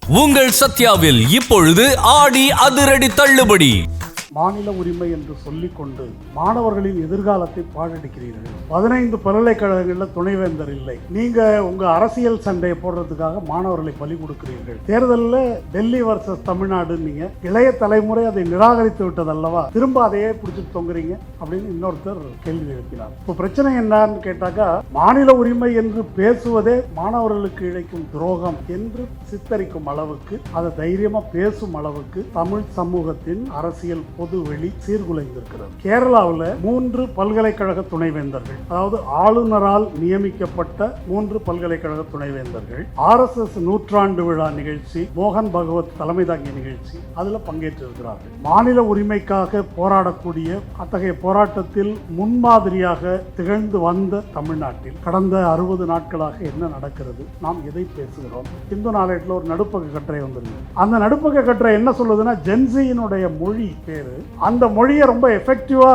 உங்கள் சத்யாவில் இப்பொழுது ஆடி அதிரடி தள்ளுபடி. மாநில உரிமை என்று சொல்லிக்கொண்டு மாணவர்களின் எதிர்காலத்தை பாழடிக்கிறீர்கள். 15 பல்கலைக்கழகங்களில் துணைவேந்தர் இல்லை. நீங்க உங்க அரசியல் சண்டையை போடுறதுக்காக மாணவர்களை பலி கொடுக்கிறீர்கள். தேர்தலில் டெல்லி வர்சஸ் தமிழ்நாடு நீங்க இளைய தலைமுறை அதை நிராகரித்து விட்டது அல்லவா, திரும்ப அதையே பிடிச்சிட்டு தொங்குறீங்க அப்படின்னு இன்னொருத்தர் கேள்வி எழுப்பினார். இப்போ பிரச்சனை என்னன்னு கேட்டாக்கா, மாநில உரிமை என்று பேசுவதே மாணவர்களுக்கு இழைக்கும் துரோகம் என்று சித்தரிக்கும் அளவுக்கு, அதை தைரியமா பேசும் அளவுக்கு தமிழ் சமூகத்தின் அரசியல் பொதுவெளி சீர்குலைந்திருக்கிறது. கேரளாவில் 3 பல்கலைக்கழக துணைவேந்தர்கள், அதாவது ஆளுநரால் நியமிக்கப்பட்ட 3 பல்கலைக்கழக துணைவேந்தர்கள் RSS நூற்றாண்டு விழா நிகழ்ச்சி, மோகன் பகவத் தலைமை தாங்கிய நிகழ்ச்சி, அதில் பங்கேற்றிருக்கிறார்கள். மாநில உரிமைக்காக போராடக்கூடிய அத்தகைய போராட்டத்தில் முன்மாதிரியாக திகழ்ந்து வந்த தமிழ்நாட்டில் கடந்த 60 நாட்களாக என்ன நடக்கிறது, நாம் எதை பேசுகிறோம்? இந்து நாளேட்டில் ஒரு நடுப்பக்க கட்டுரை வந்திருக்கு. அந்த நடுப்பக்க கட்டுரை என்ன சொல்லுதுன்னா, ஜென்சியினுடைய மொழி பேரு, அந்த மொழியை ரொம்ப எஃபெக்டிவா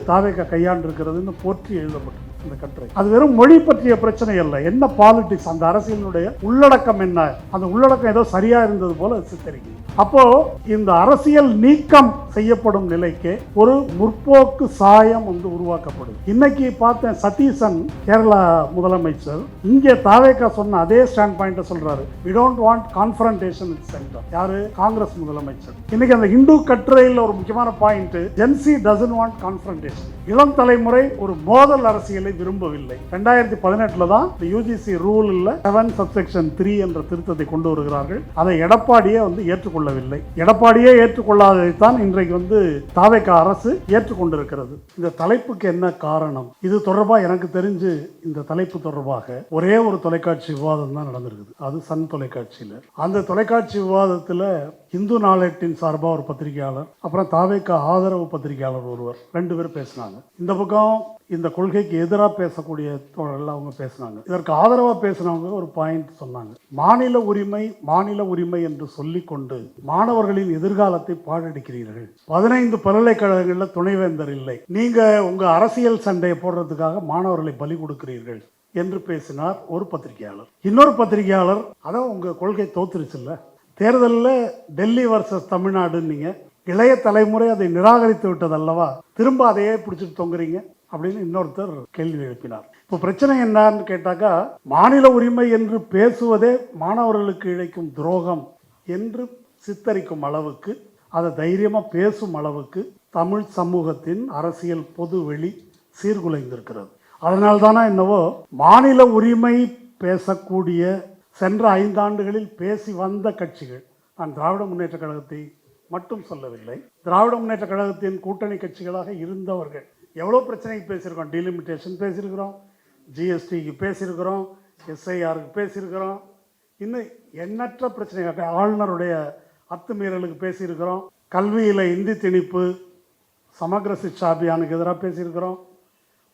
தாவேகா கையாண்டு இருக்கிறதுன்னு போற்றி எழுதப்பட்டது இந்த கட்டுரை. அது வெறும் மொழி பற்றிய பிரச்சனை அல்ல, என்ன பாலிடிக்ஸ், அந்த அரசியலுடைய உள்ளடக்கம் என்ன, அந்த உள்ளடக்கம் ஏதோ சரியா இருந்தது போல சித்தரிக்குது. அப்போ இந்த அரசியல் நீக்கம் செய்யப்படும் நிலைக்கு ஒரு முற்போக்கு சாயம் உருவாக்கப்படுது. இன்னைக்கு பார்த்தேன், சதீசன் கேரளா முதலமைச்சர் இங்கே தாவேகா சொன்ன அதே ஸ்டாண்ட் பாயிண்ட சொல்றாரு. we don't want confrontation with center. யாரு? காங்கிரஸ் முதலமைச்சர். இன்னைக்கு அந்த இந்து கட்டுரையில் ஒரு முக்கியமான point, gen Z doesn't want confrontation. இளம் தலைமுறை ஒரு மோதல் அரசியலை விரும்பவில்லை. 2018 தான் யூஜிசி ரூல் 7 சப்செக்ஷன் 3 என்ற திருத்தத்தை கொண்டு வருகிறார்கள். அதை எடப்பாடியே ஏற்றுக்கொள்ளவில்லை. எடப்பாடியே ஏற்றுக்கொள்ளாததைத்தான் இன்றைக்கு தாவேகா அரசு ஏற்றுக்கொண்டிருக்கிறது. இந்த தலைப்புக்கு என்ன காரணம்? இது தொடர்பாக எனக்கு தெரிஞ்சு இந்த தலைப்பு தொடர்பாக ஒரே ஒரு தொலைக்காட்சி விவாதம் தான் நடந்திருக்குது. அது சன் தொலைக்காட்சியில். அந்த தொலைக்காட்சி விவாதத்தில் இந்து நாளேட்டின் சார்பாக ஒரு பத்திரிகையாளர், அப்புறம் தாவேகா ஆதரவு பத்திரிகையாளர் ஒருவர், 2 பேர் பேசினாங்க. இந்த பக்கம் இந்த கொள்கைக்கு எதிராக பேசக்கூடிய தோழர்கள் அவங்க பேசினாங்க. இதற்கு ஆதரவாக பேசினவங்க ஒரு பாயிண்ட் சொன்னாங்க. மாநில உரிமை என்று சொல்லிக்கொண்டு மாணவர்களின் எதிர்காலத்தை பாழடிக்கிறீர்கள். 15 பல்கலைக்கழகங்களில் துணைவேந்தர் இல்லை. நீங்க உங்க அரசியல் சண்டையை போடுறதுக்காக மாணவர்களை பலி கொடுக்கிறீர்கள் என்று பேசினார் ஒரு பத்திரிகையாளர். இன்னொரு பத்திரிகையாளர், அதான் உங்க கொள்கை தோத்துருச்சுல்ல, தேர்தலில் டெல்லி வர்சஸ் தமிழ்நாடு நீங்க இளைய தலைமுறை அதை நிராகரித்து விட்டது அல்லவா, திரும்ப அதையே பிடிச்சிட்டு தொங்குறீங்க அப்படின்னு இன்னொருத்தர் கேள்வி எழுப்பினார். இப்போ பிரச்சனை என்னன்னு கேட்டாக்கா, மாநில உரிமை என்று பேசுவதே மாணவர்களுக்கு இழைக்கும் துரோகம் என்று சித்தரிக்கும் அளவுக்கு, அதை தைரியமா பேசும் அளவுக்கு தமிழ் சமூகத்தின் அரசியல் பொதுவெளி சீர்குலைந்திருக்கிறது. அதனால்தானா என்னவோ மாநில உரிமை பேசக்கூடிய சென்ற 5 ஆண்டுகளில் பேசி வந்த கட்சிகள், நான் திராவிட முன்னேற்ற கழகத்தை மட்டும் சொல்லவில்லை, திராவிட முன்னேற்ற கழகத்தின் கூட்டணி கட்சிகளாக இருந்தவர்கள் எவ்வளோ பிரச்சனைக்கு பேசியிருக்கோம். டீலிமிட்டேஷன் பேசியிருக்கிறோம், ஜிஎஸ்டிக்கு பேசியிருக்கிறோம், எஸ்ஐஆருக்கு பேசியிருக்கிறோம், இன்னும் எண்ணற்ற பிரச்சனைகள், ஆளுநருடைய அத்துமீறலுக்கு பேசியிருக்கிறோம், கல்வியில் இந்தி திணிப்பு, சமக்ர சிக்ஷா அபியானுக்கு எதிராக பேசியிருக்கிறோம்.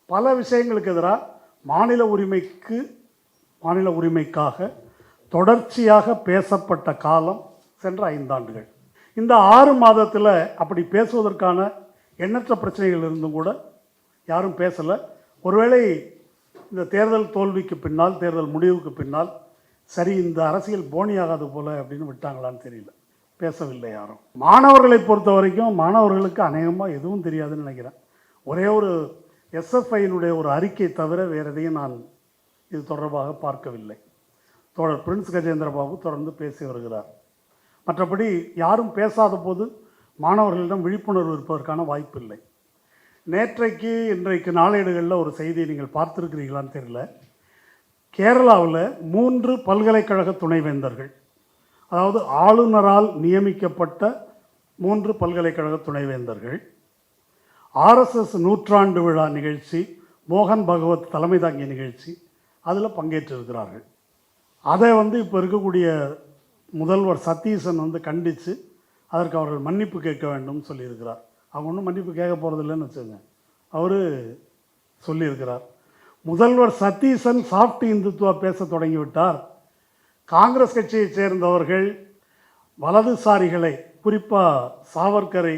பல விஷயங்களுக்கு எதிராக மாநில உரிமைக்காக தொடர்ச்சியாக பேசப்பட்ட காலம் சென்ற 5 ஆண்டுகள். இந்த 6 மாதத்தில் அப்படி பேசுவதற்கான எண்ணற்ற பிரச்சனைகள் இருந்தும் கூட யாரும் பேசலை. ஒருவேளை இந்த தேர்தல் தோல்விக்கு பின்னால், தேர்தல் முடிவுக்கு பின்னால், சரி இந்த அரசியல் போனியாகாது போல அப்படின்னு விட்டாங்களான்னு தெரியல, பேசவில்லை யாரும். மாணவர்களை பொறுத்த வரைக்கும் மாணவர்களுக்கு அநேகமாக எதுவும் தெரியாதுன்னு நினைக்கிறேன். ஒரே ஒரு SFIயினுடைய ஒரு அறிக்கை தவிர வேறு எதையும் நான் இது தொடர்பாக பார்க்கவில்லை. தோழர் பிரின்ஸ் கஜேந்திர பாபு தொடர்ந்து பேசி வருகிறார். மற்றபடி யாரும் பேசாத போது மாணவர்களிடம் விழிப்புணர்வு இருப்பதற்கான வாய்ப்பு இல்லை. இன்றைக்கு நாளேடுகளில் ஒரு செய்தியை நீங்கள் பார்த்துருக்கிறீங்களான்னு தெரியல. கேரளாவில் 3 பல்கலைக்கழக துணைவேந்தர்கள், அதாவது ஆளுநரால் நியமிக்கப்பட்ட 3 பல்கலைக்கழக துணைவேந்தர்கள் RSS நூற்றாண்டு விழா நிகழ்ச்சி, மோகன் பகவத் தலைமை தாங்கிய நிகழ்ச்சி, அதில் பங்கேற்றிருக்கிறார்கள். அதை இப்போ இருக்கக்கூடிய முதல்வர் சதீசன் கண்டித்து அதற்கு அவர்கள் மன்னிப்பு கேட்க வேண்டும் சொல்லியிருக்கிறார். அவங்க ஒன்றும் மன்னிப்பு கேட்க போகிறதில்லைன்னு வச்சுங்க, அவர் சொல்லியிருக்கிறார். முதல்வர் சதீசன் சாஃப்ட் இந்துத்துவா பேச தொடங்கிவிட்டார். காங்கிரஸ் கட்சியை சேர்ந்தவர்கள் வலதுசாரிகளை, குறிப்பாக சாவர்கரை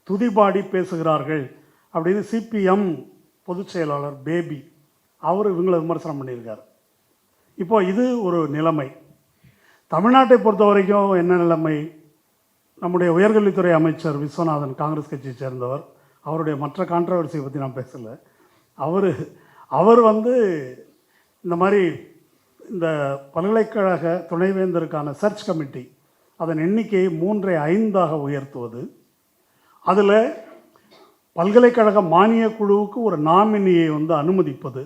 துதிபாடி பேசுகிறார்கள் அப்படின்னு CPM பொதுச் செயலாளர் பேபி அவர் இவங்களை விமர்சனம் பண்ணியிருக்கார். இப்போ இது ஒரு நிலைமை. தமிழ்நாட்டை பொறுத்த வரைக்கும் என்ன நிலைமை, நம்முடைய உயர்கல்வித்துறை அமைச்சர் விஸ்வநாதன் காங்கிரஸ் கட்சியை சேர்ந்தவர், அவருடைய மற்ற கான்ட்ரவர்சியை பற்றி நான் பேசலை. அவர் இந்த மாதிரி இந்த பல்கலைக்கழக துணைவேந்தருக்கான சர்ச் கமிட்டி அதன் எண்ணிக்கையை 3ஐ 5ஆக உயர்த்துவது, அதில் பல்கலைக்கழக மானிய குழுவுக்கு ஒரு நாமினியை அனுமதிப்பது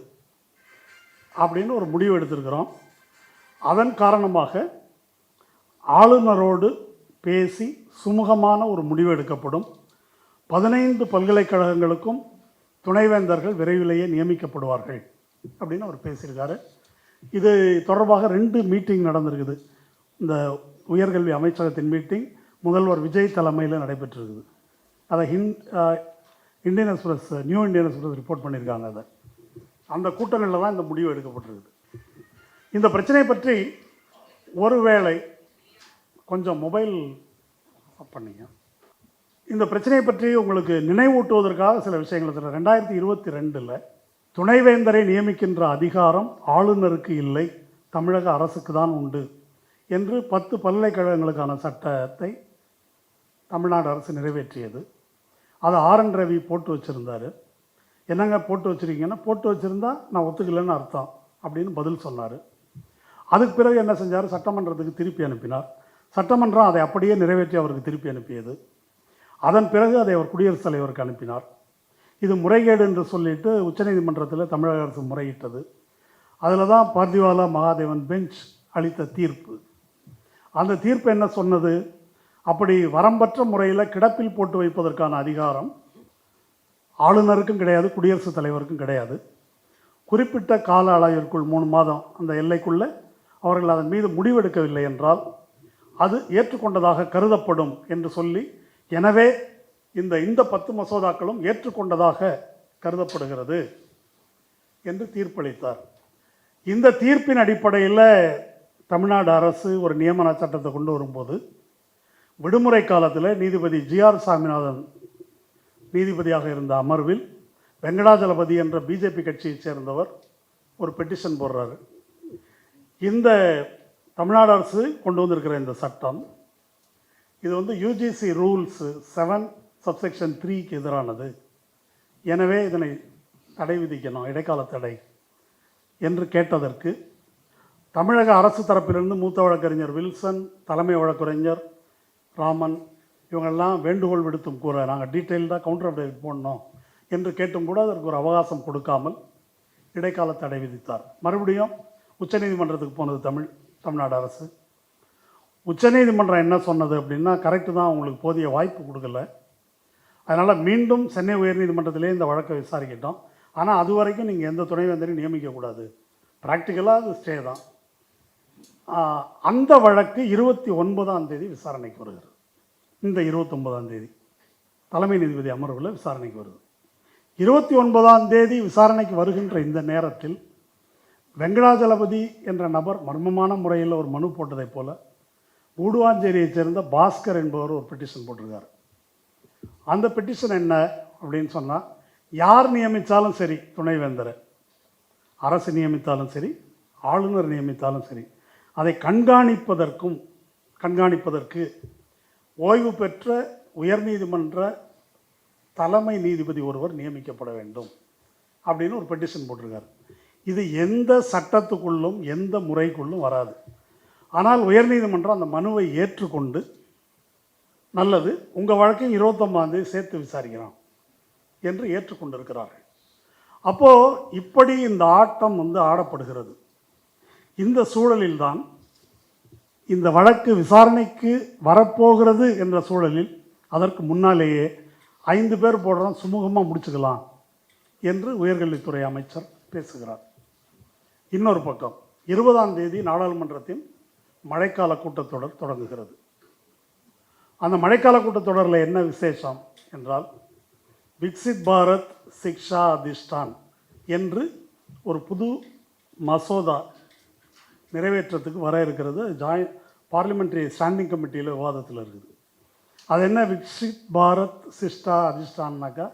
அப்படின்னு ஒரு முடிவு எடுத்திருக்கிறோம். அதன் காரணமாக ஆளுநரோடு பேசி சுமூகமான ஒரு முடிவு எடுக்கப்படும். 15 பல்கலைக்கழகங்களுக்கும் துணைவேந்தர்கள் விரைவிலேயே நியமிக்கப்படுவார்கள் அப்படின்னு அவர் பேசியிருக்காரு. இது தொடர்பாக 2 மீட்டிங் நடந்திருக்குது. இந்த உயர்கல்வி அமைச்சகத்தின் மீட்டிங் முதல்வர் விஜய் தலைமையில் நடைபெற்றிருக்குது. அதை Indian express, new Indian express report பண்ணியிருக்காங்க. அந்த கூட்டங்களில் தான் இந்த முடிவு எடுக்கப்பட்டிருக்குது. இந்த பிரச்சனை பற்றி ஒருவேளை கொஞ்சம் மொபைல் ஆஃப் பண்ணிங்க. இந்த பிரச்சனையை பற்றி உங்களுக்கு நினைவூட்டுவதற்காக சில விஷயங்கள் சொல்ல. 2022 துணைவேந்தரை நியமிக்கின்ற அதிகாரம் ஆளுநருக்கு இல்லை, தமிழக அரசுக்கு தான் உண்டு என்று 10 பல்கலைக்கழகங்களுக்கான சட்டத்தை தமிழ்நாடு அரசு நிறைவேற்றியது. அதை ஆர்.என். ரவி போட்டு வச்சுருந்தார். என்னங்க போட்டு வச்சுருக்கீங்கன்னா, போட்டு வச்சுருந்தா நான் ஒத்துக்கலைன்னு அர்த்தம் அப்படின்னு பதில் சொன்னார். அதுக்கு பிறகு என்ன செஞ்சார், சட்டமன்றத்துக்கு திருப்பி அனுப்பினார். சட்டமன்றம் அதை அப்படியே நிறைவேற்றி அவருக்கு திருப்பி அனுப்பியது. அதன் பிறகு அதை அவர் குடியரசுத் தலைவருக்கு அனுப்பினார். இது முறைகேடு என்று சொல்லிட்டு உச்சநீதிமன்றத்தில் தமிழக அரசு முறையிட்டது. அதில் தான் பார்த்திவாலா மகாதேவன் பெஞ்ச் அளித்த தீர்ப்பு. அந்த தீர்ப்பு என்ன சொன்னது, அப்படி வரம்பற்ற முறையில் கிடப்பில் போட்டு வைப்பதற்கான அதிகாரம் ஆளுநருக்கும் கிடையாது, குடியரசுத் தலைவருக்கும் கிடையாது. குறிப்பிட்ட கால அளவிற்குள் 3 மாதம் அந்த எல்லைக்குள்ளே அவர்கள் அதன் மீது முடிவெடுக்கவில்லை என்றால் அது ஏற்றுக்கொண்டதாக கருதப்படும் என்று சொல்லி, எனவே இந்த 10 மசோதாக்களும் ஏற்றுக்கொண்டதாக கருதப்படுகிறது என்று தீர்ப்பளித்தார். இந்த தீர்ப்பின் அடிப்படையில் தமிழ்நாடு அரசு ஒரு நியமன சட்டத்தை கொண்டு வரும்போது, விடுமுறை காலத்தில் நீதிபதி ஜி.ஆர். சாமிநாதன் நீதிபதியாக இருந்த அமர்வில் வெங்கடாஜலபதி என்ற பிஜேபி கட்சியைச் சேர்ந்தவர் ஒரு பெட்டிஷன் போடுறாரு. இந்த தமிழ்நாடு அரசு கொண்டு வந்திருக்கிற இந்த சட்டம் இது யூஜிசி ரூல்ஸ் 7(3)க்கு எதிரானது, எனவே இதனை தடை விதிக்கணும், இடைக்கால தடை என்று கேட்டதற்கு தமிழக அரசு தரப்பிலிருந்து மூத்த வழக்கறிஞர் வில்சன், தலைமை வழக்கறிஞர் ராமன் இவங்கெல்லாம் வேண்டுகோள் விடுத்தும் கூற, நாங்கள் டீட்டெயில்டாக கவுண்டர் அஃபிடவிட் போடணும் என்று கேட்டும் கூட அதற்கு ஒரு அவகாசம் கொடுக்காமல் இடைக்கால தடை விதித்தார். மறுபடியும் உச்சநீதிமன்றத்துக்கு போனது தமிழ்நாடு அரசு. உச்சநீதிமன்றம் என்ன சொன்னது அப்படின்னா, கரெக்டு தான், உங்களுக்கு போதிய வாய்ப்பு கொடுக்கல, அதனால் மீண்டும் சென்னை உயர்நீதிமன்றத்திலே இந்த வழக்கை விசாரிக்கிட்டோம், ஆனால் அது வரைக்கும் நீங்கள் எந்த துணைவேந்தரையும் நியமிக்கக்கூடாது, ப்ராக்டிக்கலாக அது ஸ்டே தான். அந்த வழக்கு 29ஆம் தேதி விசாரணைக்கு வருகிறது. இந்த 29ஆம் தேதி தலைமை நீதிபதி அமர்வில் விசாரணைக்கு வருது. 29ஆம் தேதி விசாரணைக்கு வருகின்ற இந்த நேரத்தில் வெங்கடாஜலபதி என்ற நபர் மர்மமான முறையில் ஒரு மனு போட்டதைப் போல கூடுவாஞ்சேரியைச் சேர்ந்த பாஸ்கர் என்பவர் ஒரு பெட்டிஷன் போட்டிருக்கார். அந்த பெட்டிஷன் என்ன அப்படின்னு சொன்னால், யார் நியமித்தாலும் சரி, துணைவேந்தரை அரசு நியமித்தாலும் சரி, ஆளுநர் நியமித்தாலும் சரி, அதை கண்காணிப்பதற்கு ஓய்வு பெற்ற உயர்நீதிமன்ற தலைமை நீதிபதி ஒருவர் நியமிக்கப்பட வேண்டும் அப்படின்னு ஒரு பெட்டிஷன் போட்டிருக்கார். இது எந்த சட்டத்துக்குள்ளும் எந்த முறைக்குள்ளும் வராது. ஆனால் உயர்நீதிமன்றம் அந்த மனுவை ஏற்றுக்கொண்டு, நல்லது, உங்கள் வழக்கையும் 29ஆம் தேதி சேர்த்து விசாரிக்கிறோம் என்று ஏற்றுக்கொண்டிருக்கிறார்கள். அப்போது இப்படி இந்த ஆட்டம் ஆடப்படுகிறது. இந்த சூழலில்தான் இந்த வழக்கு விசாரணைக்கு வரப்போகிறது என்ற சூழலில் அதற்கு முன்னாலேயே 5 பேர் போடுறோம், சுமூகமாக முடிச்சுக்கலாம் என்று உயர்கல்வித்துறை அமைச்சர் பேசுகிறார். இன்னொரு பக்கம் 20ஆம் தேதி நாடாளுமன்றத்தின் மழைக்கால கூட்டத்தொடர் தொடங்குகிறது. அந்த மழைக்கால கூட்டத்தொடரில் என்ன விசேஷம் என்றால், விக்சித் பாரத் சிக்ஷா அதிஷ்டான் என்று ஒரு புது மசோதா நிறைவேற்றத்துக்கு வர இருக்கிறது. பார்லிமெண்ட்ரி ஸ்டாண்டிங் கமிட்டியில் விவாதத்தில் இருக்குது. அது என்ன, விக்சித் பாரத் சிக்ஷா அதிஷ்டான்னாக்கா,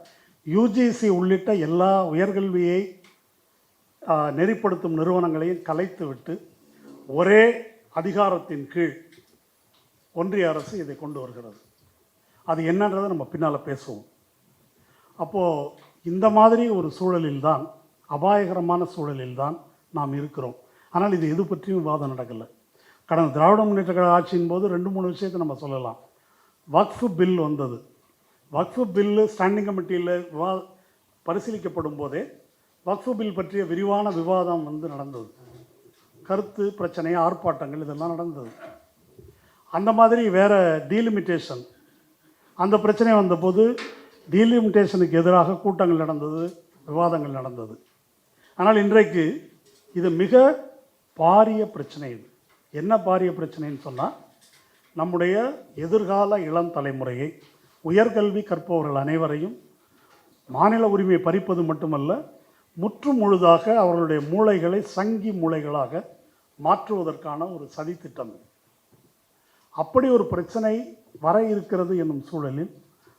யூஜிசி உள்ளிட்ட எல்லா உயர்கல்வியை நெறிப்படுத்தும் நிறுவனங்களையும் கலைத்து விட்டு ஒரே அதிகாரத்தின் கீழ் ஒன்றிய அரசு இதை கொண்டு வருகிறது. அது என்னன்றதை நம்ம பின்னால் பேசுவோம். அப்போது இந்த மாதிரி ஒரு சூழலில்தான், அபாயகரமான சூழலில்தான் நாம் இருக்கிறோம். ஆனால் இது எது பற்றியும் விவாதம் நடக்கலை. கடந்த திராவிட முன்னேற்ற கழக ஆட்சியின் போது 2-3 விஷயத்தை நம்ம சொல்லலாம். வக்ஃபு பில் வந்தது. வக்ஃபு பில்லு ஸ்டாண்டிங் கமிட்டியில் பரிசீலிக்கப்படும் போதே வக்ஃபு பில் பற்றிய விரிவான விவாதம் நடந்தது. கருத்து பிரச்சனை, ஆர்ப்பாட்டங்கள் இதெல்லாம் நடந்தது. அந்த மாதிரி வேறு டீலிமிட்டேஷன், அந்த பிரச்சனை வந்தபோது டீலிமிட்டேஷனுக்கு எதிராக கூட்டங்கள் நடந்தது, விவாதங்கள் நடந்தது. ஆனால் இன்றைக்கு இது மிக பாரிய பிரச்சனை. இது என்ன பாரிய பிரச்சனைன்னு சொன்னால், நம்முடைய எதிர்கால இளம் தலைமுறையை, உயர்கல்வி கற்பவர்கள் அனைவரையும் மாநில உரிமையை பறிப்பது மட்டுமல்ல, முற்று முழுதாக அவர்களுடைய மூளைகளை சங்கி மூளைகளாக மாற்றுவதற்கான ஒரு சதித்திட்டம். அப்படி ஒரு பிரச்சனை வர இருக்கிறது என்னும் சூழலில்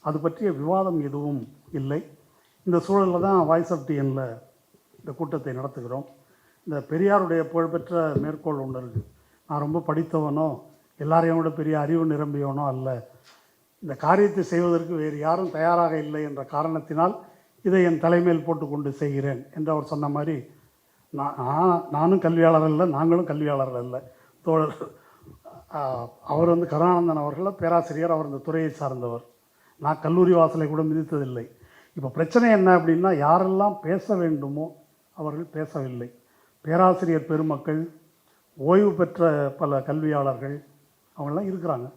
அது பற்றிய விவாதம் எதுவும் இல்லை. இந்த சூழலில் தான் வாய்ஸ் ஆஃப் டிஎனில் இந்த கூட்டத்தை நடத்துகிறோம். இந்த பெரியாருடைய புகழ்பெற்ற மேற்கோள் ஒன்று இருக்குது. நான் ரொம்ப படித்தவனோ எல்லாரையும் விட பெரிய அறிவு நிரம்பியவனோ அல்ல, இந்த காரியத்தை செய்வதற்கு வேறு யாரும் தயாராக இல்லை என்ற காரணத்தினால் இதை என் தலைமையில் போட்டுக்கொண்டு செய்கிறேன் என்று அவர் சொன்ன மாதிரி, நானும் கல்வியாளர் இல்லை, நாங்களும் கல்வியாளர்கள் இல்லை. தோழர் அவர் கருணானந்தன் அவர்கள் பேராசிரியர், அவர் இந்த துறையை சார்ந்தவர். நான் கல்லூரி வாசலை கூட மிதித்ததில்லை. இப்போ பிரச்சனை என்ன அப்படின்னா, யாரெல்லாம் பேச வேண்டுமோ அவர்கள் பேசவில்லை. பேராசிரியர் பெருமக்கள், ஓய்வு பெற்ற பல கல்வியாளர்கள் அவங்களாம் இருக்கிறாங்க,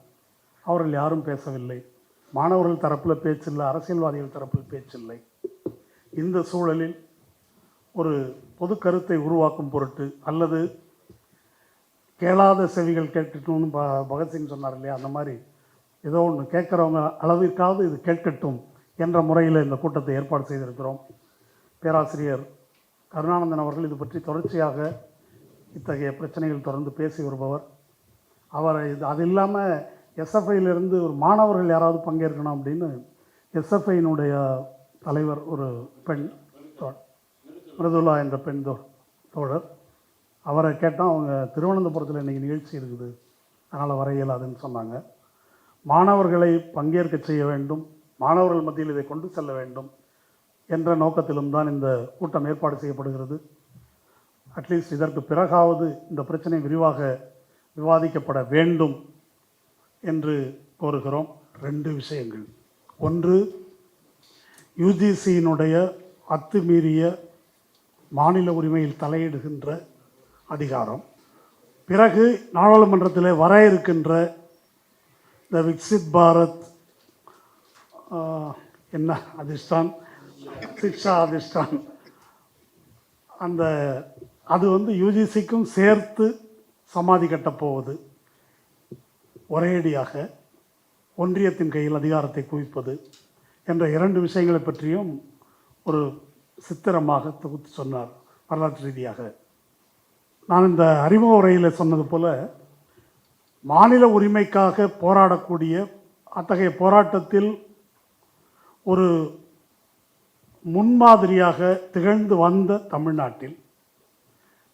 அவர்கள் யாரும் பேசவில்லை. மாணவர்கள் தரப்பில் பேச்சில்லை, அரசியல்வாதிகள் தரப்பில் பேச்சில்லை. இந்த சூழலில் ஒரு பொது கருத்தை உருவாக்கும் பொருட்டு, அல்லது கேளாத செவிகள் கேட்கட்டும்னு பகத்சிங் சொன்னார் இல்லையா, அந்த மாதிரி ஏதோ ஒன்று கேட்குறவங்க அளவிற்காவது இது கேட்கட்டும் என்ற முறையில் இந்த கூட்டத்தை ஏற்பாடு செய்திருக்கிறோம். பேராசிரியர் கருணானந்தன் அவர்கள் இது பற்றி தொடர்ச்சியாக இத்தகைய பிரச்சனைகள் தொடர்ந்து பேசி வருபவர். அவர் அது இல்லாமல் எஸ்எஃப்ஐயிலிருந்து ஒரு மாணவர்கள் யாராவது பங்கேற்கணும் அப்படின்னு எஸ்எஃப்ஐயினுடைய தலைவர் ஒரு பெண், மிருதுலா என்ற பெண் தோழர், அவரை கேட்டால் அவங்க திருவனந்தபுரத்தில் இன்றைக்கி நிகழ்ச்சி இருக்குது, அதனால் வர இயலாதுன்னு சொன்னாங்க. மாணவர்களை பங்கேற்க செய்ய வேண்டும், மாணவர்கள் மத்தியில் இதை கொண்டு செல்ல வேண்டும் என்ற நோக்கத்திலும் தான் இந்த கூட்டம் ஏற்பாடு செய்யப்படுகிறது. அட்லீஸ்ட் இதற்கு பிறகாவது இந்த பிரச்சனை விரிவாக விவாதிக்கப்பட வேண்டும் என்று கோருகிறோம். 2 விஷயங்கள். ஒன்று, யுஜிசியினுடைய அத்துமீறிய மாநில உரிமையில் தலையிடுகின்ற அதிகாரம். பிறகு நாடாளுமன்றத்தில் வர இருக்கின்ற இந்த விக்சித் பாரத் என்ன அதிஷ்டான், சிக்ஷா அதிஷ்டான், அது யுஜிசிக்கும் சேர்த்து சமாதி கட்டப்போவது, ஒரேடியாக ஒன்றியத்தின் கையில் அதிகாரத்தை குவிப்பது என்ற 2 விஷயங்களை பற்றியும் ஒரு சித்திரமாக தொகுத்து சொன்னார் வரலாற்று ரீதியாக. நான் இந்த அறிமுக உரையில் சொன்னது போல, மாநில உரிமைக்காக போராடக்கூடிய அத்தகைய போராட்டத்தில் ஒரு முன்மாதிரியாக திகழ்ந்து வந்த தமிழ்நாட்டில்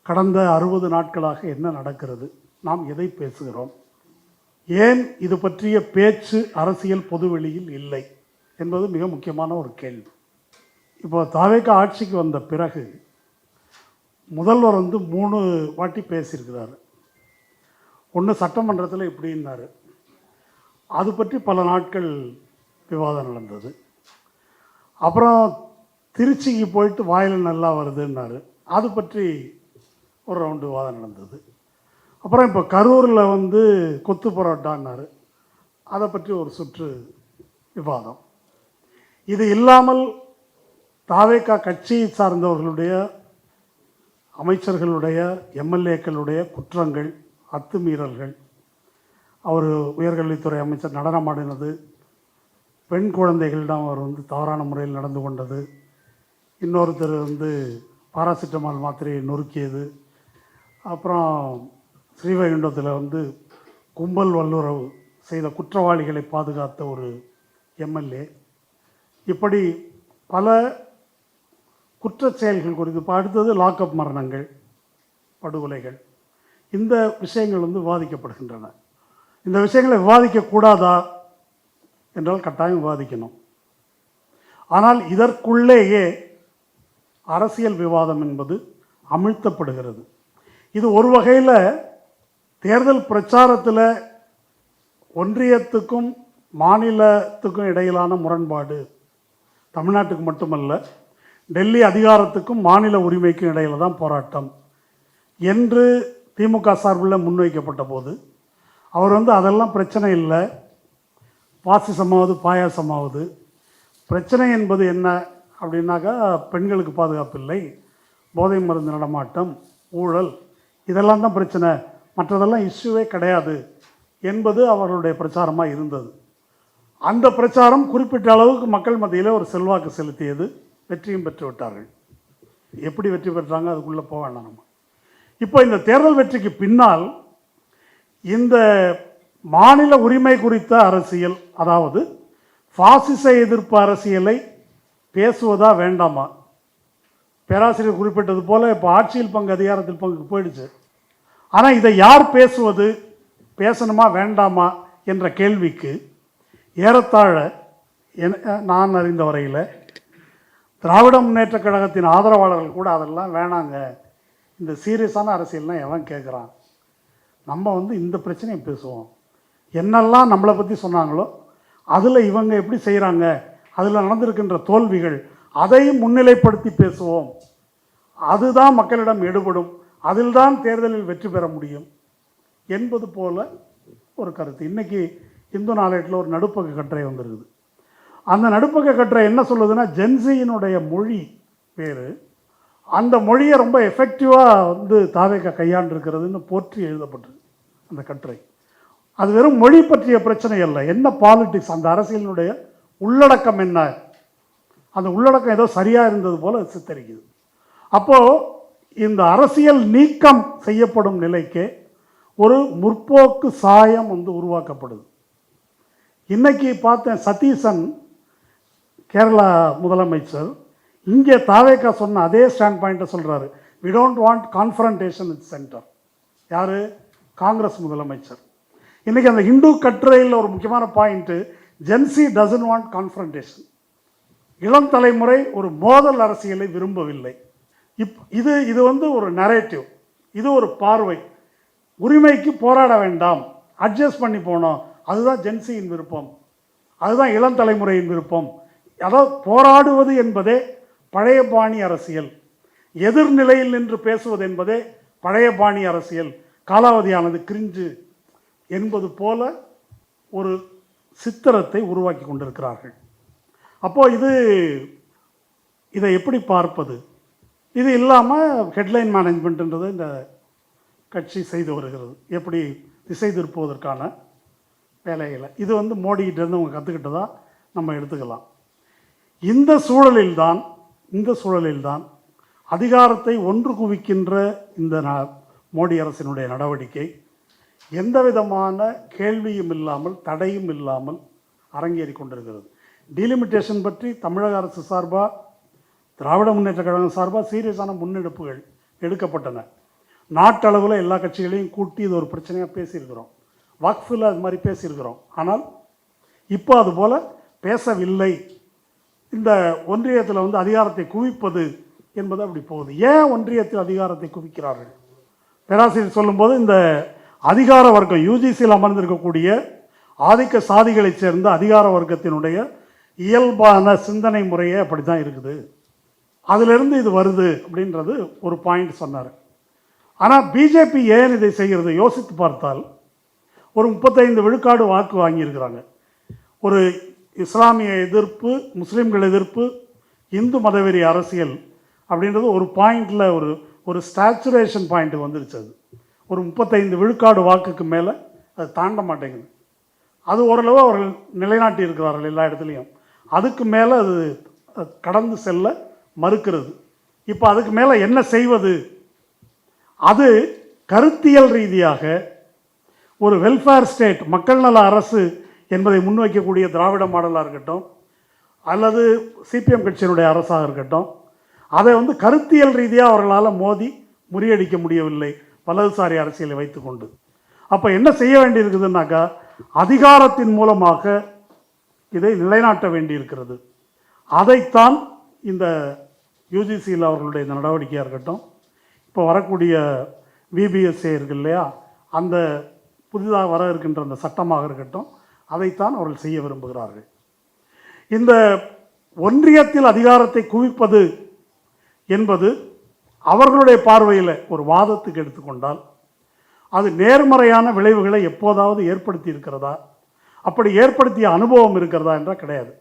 கடந்த 60 நாட்களாக என்ன நடக்கிறது, நாம் எதை பேசுகிறோம், ஏன் இது பற்றிய பேச்சு அரசியல் பொதுவெளியில் இல்லை என்பது மிக முக்கியமான ஒரு கேள்வி. இப்போ தாவேகா ஆட்சிக்கு வந்த பிறகு முதல்வர் 3 வாட்டி பேசியிருக்கிறார். ஒன்று சட்டமன்றத்தில் இப்படின்னாரு, அது பற்றி பல நாட்கள் விவாதம் நடந்தது. அப்புறம் திருச்சிக்கு போயிட்டு வாயில் நல்லா வருதுன்னாரு, அது பற்றி ஒரு ரவுண்டு விவாதம் நடந்தது. அப்புறம் இப்போ கரூரில் கொத்து பரோட்டான்னாரு, அதை பற்றி ஒரு சுற்று விவாதம். இது இல்லாமல் தாவேகா கட்சியை சார்ந்தவர்களுடைய, அமைச்சர்களுடைய, எம்எல்ஏக்களுடைய குற்றங்கள், அத்துமீறல்கள், அவர் உயர்கல்வித்துறை அமைச்சர் நடனமாடினது, பெண் குழந்தைகளிடம் அவர் தவறான முறையில் நடந்து கொண்டது, இன்னொருத்தர் பாராசிட்டமால் மாத்திரையை நொறுக்கியது, அப்புறம் ஸ்ரீவைகுண்டத்தில் கும்பல் வல்லுறவு செய்த குற்றவாளிகளை பாதுகாத்த ஒரு எம்எல்ஏ, இப்படி பல குற்றச் செயல்கள் குறித்து. இப்போ அடுத்தது லாக்அப் மரணங்கள், படுகொலைகள், இந்த விஷயங்கள் வந்து விவாதிக்கப்படுகின்றன. இந்த விஷயங்களை விவாதிக்கக்கூடாதா என்றால் கட்டாயம் விவாதிக்கணும். ஆனால் இதற்குள்ளேயே அரசியல் விவாதம் என்பது அமிழ்த்தப்படுகிறது. இது ஒரு வகையில் தேர்தல் பிரச்சாரத்தில் ஒன்றியத்துக்கும் மாநிலத்துக்கும் இடையிலான முரண்பாடு, தமிழ்நாட்டுக்கு மட்டுமல்ல, டெல்லி அதிகாரத்துக்கும் மாநில உரிமைக்கும் இடையில தான் போராட்டம் என்று திமுக சார்பில் முன்வைக்கப்பட்ட போது அவர் வந்து அதெல்லாம் பிரச்சனை இல்லை, பாசிசமாவது பாயாசமாவது, பிரச்சனை என்பது என்ன அப்படின்னாக்கா பெண்களுக்கு பாதுகாப்பு இல்லை, போதை மருந்து நடமாட்டம், ஊழல், இதெல்லாம் தான் பிரச்சனை, மற்றதெல்லாம் இஷ்யூவே கிடையாது என்பது அவர்களுடைய பிரச்சாரமாக இருந்தது. அந்த பிரச்சாரம் குறிப்பிட்ட அளவுக்கு மக்கள் மத்தியில் ஒரு செல்வாக்கு செலுத்தியது, வெற்றியும் பெற்று விட்டார்கள். எப்படி வெற்றி பெற்றாங்க அதுக்குள்ளே போக வேண்டாம் நம்ம. இப்போ இந்த தேர்தல் வெற்றிக்கு பின்னால் இந்த மாநில உரிமை குறித்த அரசியல், அதாவது பாசிச எதிர்ப்பு அரசியலை பேசுவதா வேண்டாமா? பேராசிரியர் குறிப்பிட்டது போல இப்போ ஆட்சியில் பங்கு அதிகாரத்தில் பங்கு போயிடுச்சு. ஆனால் இதை யார் பேசுவது, பேசணுமா வேண்டாமா என்ற கேள்விக்கு ஏறத்தாழ நான் அறிந்த வரையில் திராவிட முன்னேற்ற கழகத்தின் ஆதரவாளர்கள் கூட அதெல்லாம் வேணாங்க, இந்த சீரியஸான அரசியல்லாம் எவன் கேட்குறான், நம்ம வந்து இந்த பிரச்சனையை பேசுவோம், என்னெல்லாம் நம்மளை பற்றி சொன்னாங்களோ அதில் இவங்க எப்படி செய்கிறாங்க, அதில் நடந்திருக்கின்ற தோல்விகள், அதையும் முன்னிலைப்படுத்தி பேசுவோம், அதுதான் மக்களிடம் எடுபடும், அதில்தான் தேர்தலில் வெற்றி பெற முடியும் என்பது போல ஒரு கருத்து. இன்றைக்கி இந்து நாளேட்டில் ஒரு நடுப்பக்க கட்டுரை வந்திருக்குது. அந்த நடுப்பக்க கட்டுரை என்ன சொல்லுதுன்னா, ஜென்சியினுடைய மொழி வேறு, அந்த மொழியை ரொம்ப எஃபெக்டிவாக வந்து தாவேக்கா கையாண்டிருக்கிறதுன்னு போற்றி எழுதப்பட்டது அந்த கட்டுரை. அது வெறும் மொழி பற்றிய பிரச்சனை அல்ல, என்ன பாலிட்டிக்ஸ், அந்த அரசியலினுடைய உள்ளடக்கம் என்ன, அந்த உள்ளடக்கம் ஏதோ சரியாக இருந்தது போல் சித்தரிக்குது. அப்போது இந்த அரசியல் நீக்கம் செய்யப்படும் நிலைக்கு ஒரு முற்போக்கு சாயம் வந்து உருவாக்கப்படுது. இன்னைக்கு பார்த்தேன், சதீசன் கேரளா முதலமைச்சர் இங்கே தாவேக்கா சொன்ன அதே ஸ்டாண்ட் பாயிண்ட்டை சொல்கிறாரு, we don't want confrontation with centre. யார்? காங்கிரஸ் முதலமைச்சர். இன்றைக்கி அந்த ஹிந்து கட்டுரையில் ஒரு முக்கியமான point, Gen Z doesn't want confrontation. இளம் தலைமுறை ஒரு மோதல் அரசியலை விரும்பவில்லை. இது வந்து ஒரு நரேட்டிவ், இது ஒரு பார்வை. உரிமைக்கு போராட வேண்டாம், அட்ஜஸ்ட் பண்ணி போனோம், அதுதான் ஜென்சியின் விருப்பம், அதுதான் இளம் தலைமுறையின் விருப்பம். அதாவது போராடுவது என்பதே பழைய பாணி அரசியல், எதிர்நிலையில் நின்று பேசுவது என்பதே பழைய பாணி அரசியல், காலாவதியானது, கிரிஞ்சு என்பது போல ஒரு சித்திரத்தை உருவாக்கி கொண்டிருக்கிறார்கள். அப்போது இதை எப்படி பார்ப்பது? இது இல்லாமல் ஹெட்லைன் மேனேஜ்மெண்ட்ன்றது இந்த கட்சி செய்து வருகிறது, எப்படி திசை திருப்புவதற்கான வேலைகளை. இது வந்து மோடிகிட்டேருந்து அவங்க கற்றுக்கிட்டதாக நம்ம எடுத்துக்கலாம். இந்த சூழலில்தான் அதிகாரத்தை ஒன்று குவிக்கின்ற இந்த மோடி அரசினுடைய நடவடிக்கை எந்த விதமான கேள்வியும் இல்லாமல், தடையும் இல்லாமல் அரங்கேறி கொண்டிருக்கிறது. டீலிமிட்டேஷன் பற்றி தமிழக அரசு சார்பாக, திராவிட முன்னேற்ற கழகம் சார்பாக சீரியஸான முன்னெடுப்புகள் எடுக்கப்பட்டன. நாட்டளவில் எல்லா கட்சிகளையும் கூட்டி இது ஒரு பிரச்சனையாக பேசியிருக்கிறோம், வக்ஃபில் அது மாதிரி பேசியிருக்கிறோம். ஆனால் இப்போ அதுபோல் பேசவில்லை. இந்த ஒன்றியத்தில் வந்து அதிகாரத்தை குவிப்பது என்பது அப்படி போகுது. ஏன் ஒன்றியத்தில் அதிகாரத்தை குவிக்கிறார்கள்? பேராசிரியர் சொல்லும்போது இந்த அதிகார வர்க்கம், யூஜிசியில் அமர்ந்திருக்கக்கூடிய ஆதிக்க சாதிகளைச் சேர்ந்த அதிகார வர்க்கத்தினுடைய இயல்பான சிந்தனை முறையே அப்படி தான் இருக்குது, அதிலிருந்து இது வருது அப்படின்றது ஒரு பாயிண்ட் சொன்னார். ஆனால் பிஜேபி ஏன் இதை செய்கிறது யோசித்து பார்த்தால், ஒரு 35 விழுக்காடு வாக்கு வாங்கியிருக்கிறாங்க. ஒரு இஸ்லாமிய எதிர்ப்பு, முஸ்லீம்கள் எதிர்ப்பு, இந்து மதவெறி அரசியல் அப்படின்றது ஒரு பாயிண்டில் ஒரு ஸ்டாச்சுரேஷன் பாயிண்ட் வந்துருச்சு. அது ஒரு 35 விழுக்காடு வாக்குக்கு மேலே அது தாண்ட மாட்டேங்குது. அது ஓரளவு அவர்கள் நிலைநாட்டி இருக்கிறார்கள் எல்லா இடத்துலையும். அதுக்கு மேலே அது கடந்து செல்ல மறுக்கிறது. இப்போ அதுக்கு மேலே என்ன செய்வது? அது கருத்தியல் ரீதியாக ஒரு வெல்ஃபேர் ஸ்டேட், மக்கள் நல அரசு என்பதை முன்வைக்கக்கூடிய திராவிட மாடலாக இருக்கட்டும், அல்லது சிபிஎம் கட்சியினுடைய அரசாக இருக்கட்டும், அதை வந்து கருத்தியல் ரீதியாக அவர்களால் மோதி முறியடிக்க முடியவில்லை. வலதுசாரி அரசியலை வைத்துக்கொண்டு. அப்போ என்ன செய்ய வேண்டியிருக்குதுன்னாக்கா, அதிகாரத்தின் மூலமாக இதை நிலைநாட்ட வேண்டியிருக்கிறது. அதைத்தான் இந்த யூஜிசியில் அவர்களுடைய இந்த நடவடிக்கையாக இருக்கட்டும், இப்போ வரக்கூடிய விபிஎஸ்ஏ இருக்கு இல்லையா, அந்த புதிதாக வர இருக்கின்ற அந்த சட்டமாக இருக்கட்டும், அதைத்தான் அவர்கள் செய்ய விரும்புகிறார்கள். இந்த ஒன்றியத்தில் அதிகாரத்தை குவிப்பது என்பது அவர்களுடைய பார்வையில் ஒரு வாதத்துக்கு எடுத்துக்கொண்டால் அது நேர்மறையான விளைவுகளை எப்போதாவது ஏற்படுத்தி இருக்கிறதா, அப்படி ஏற்படுத்திய அனுபவம் இருக்கிறதா என்றால் கிடையாது.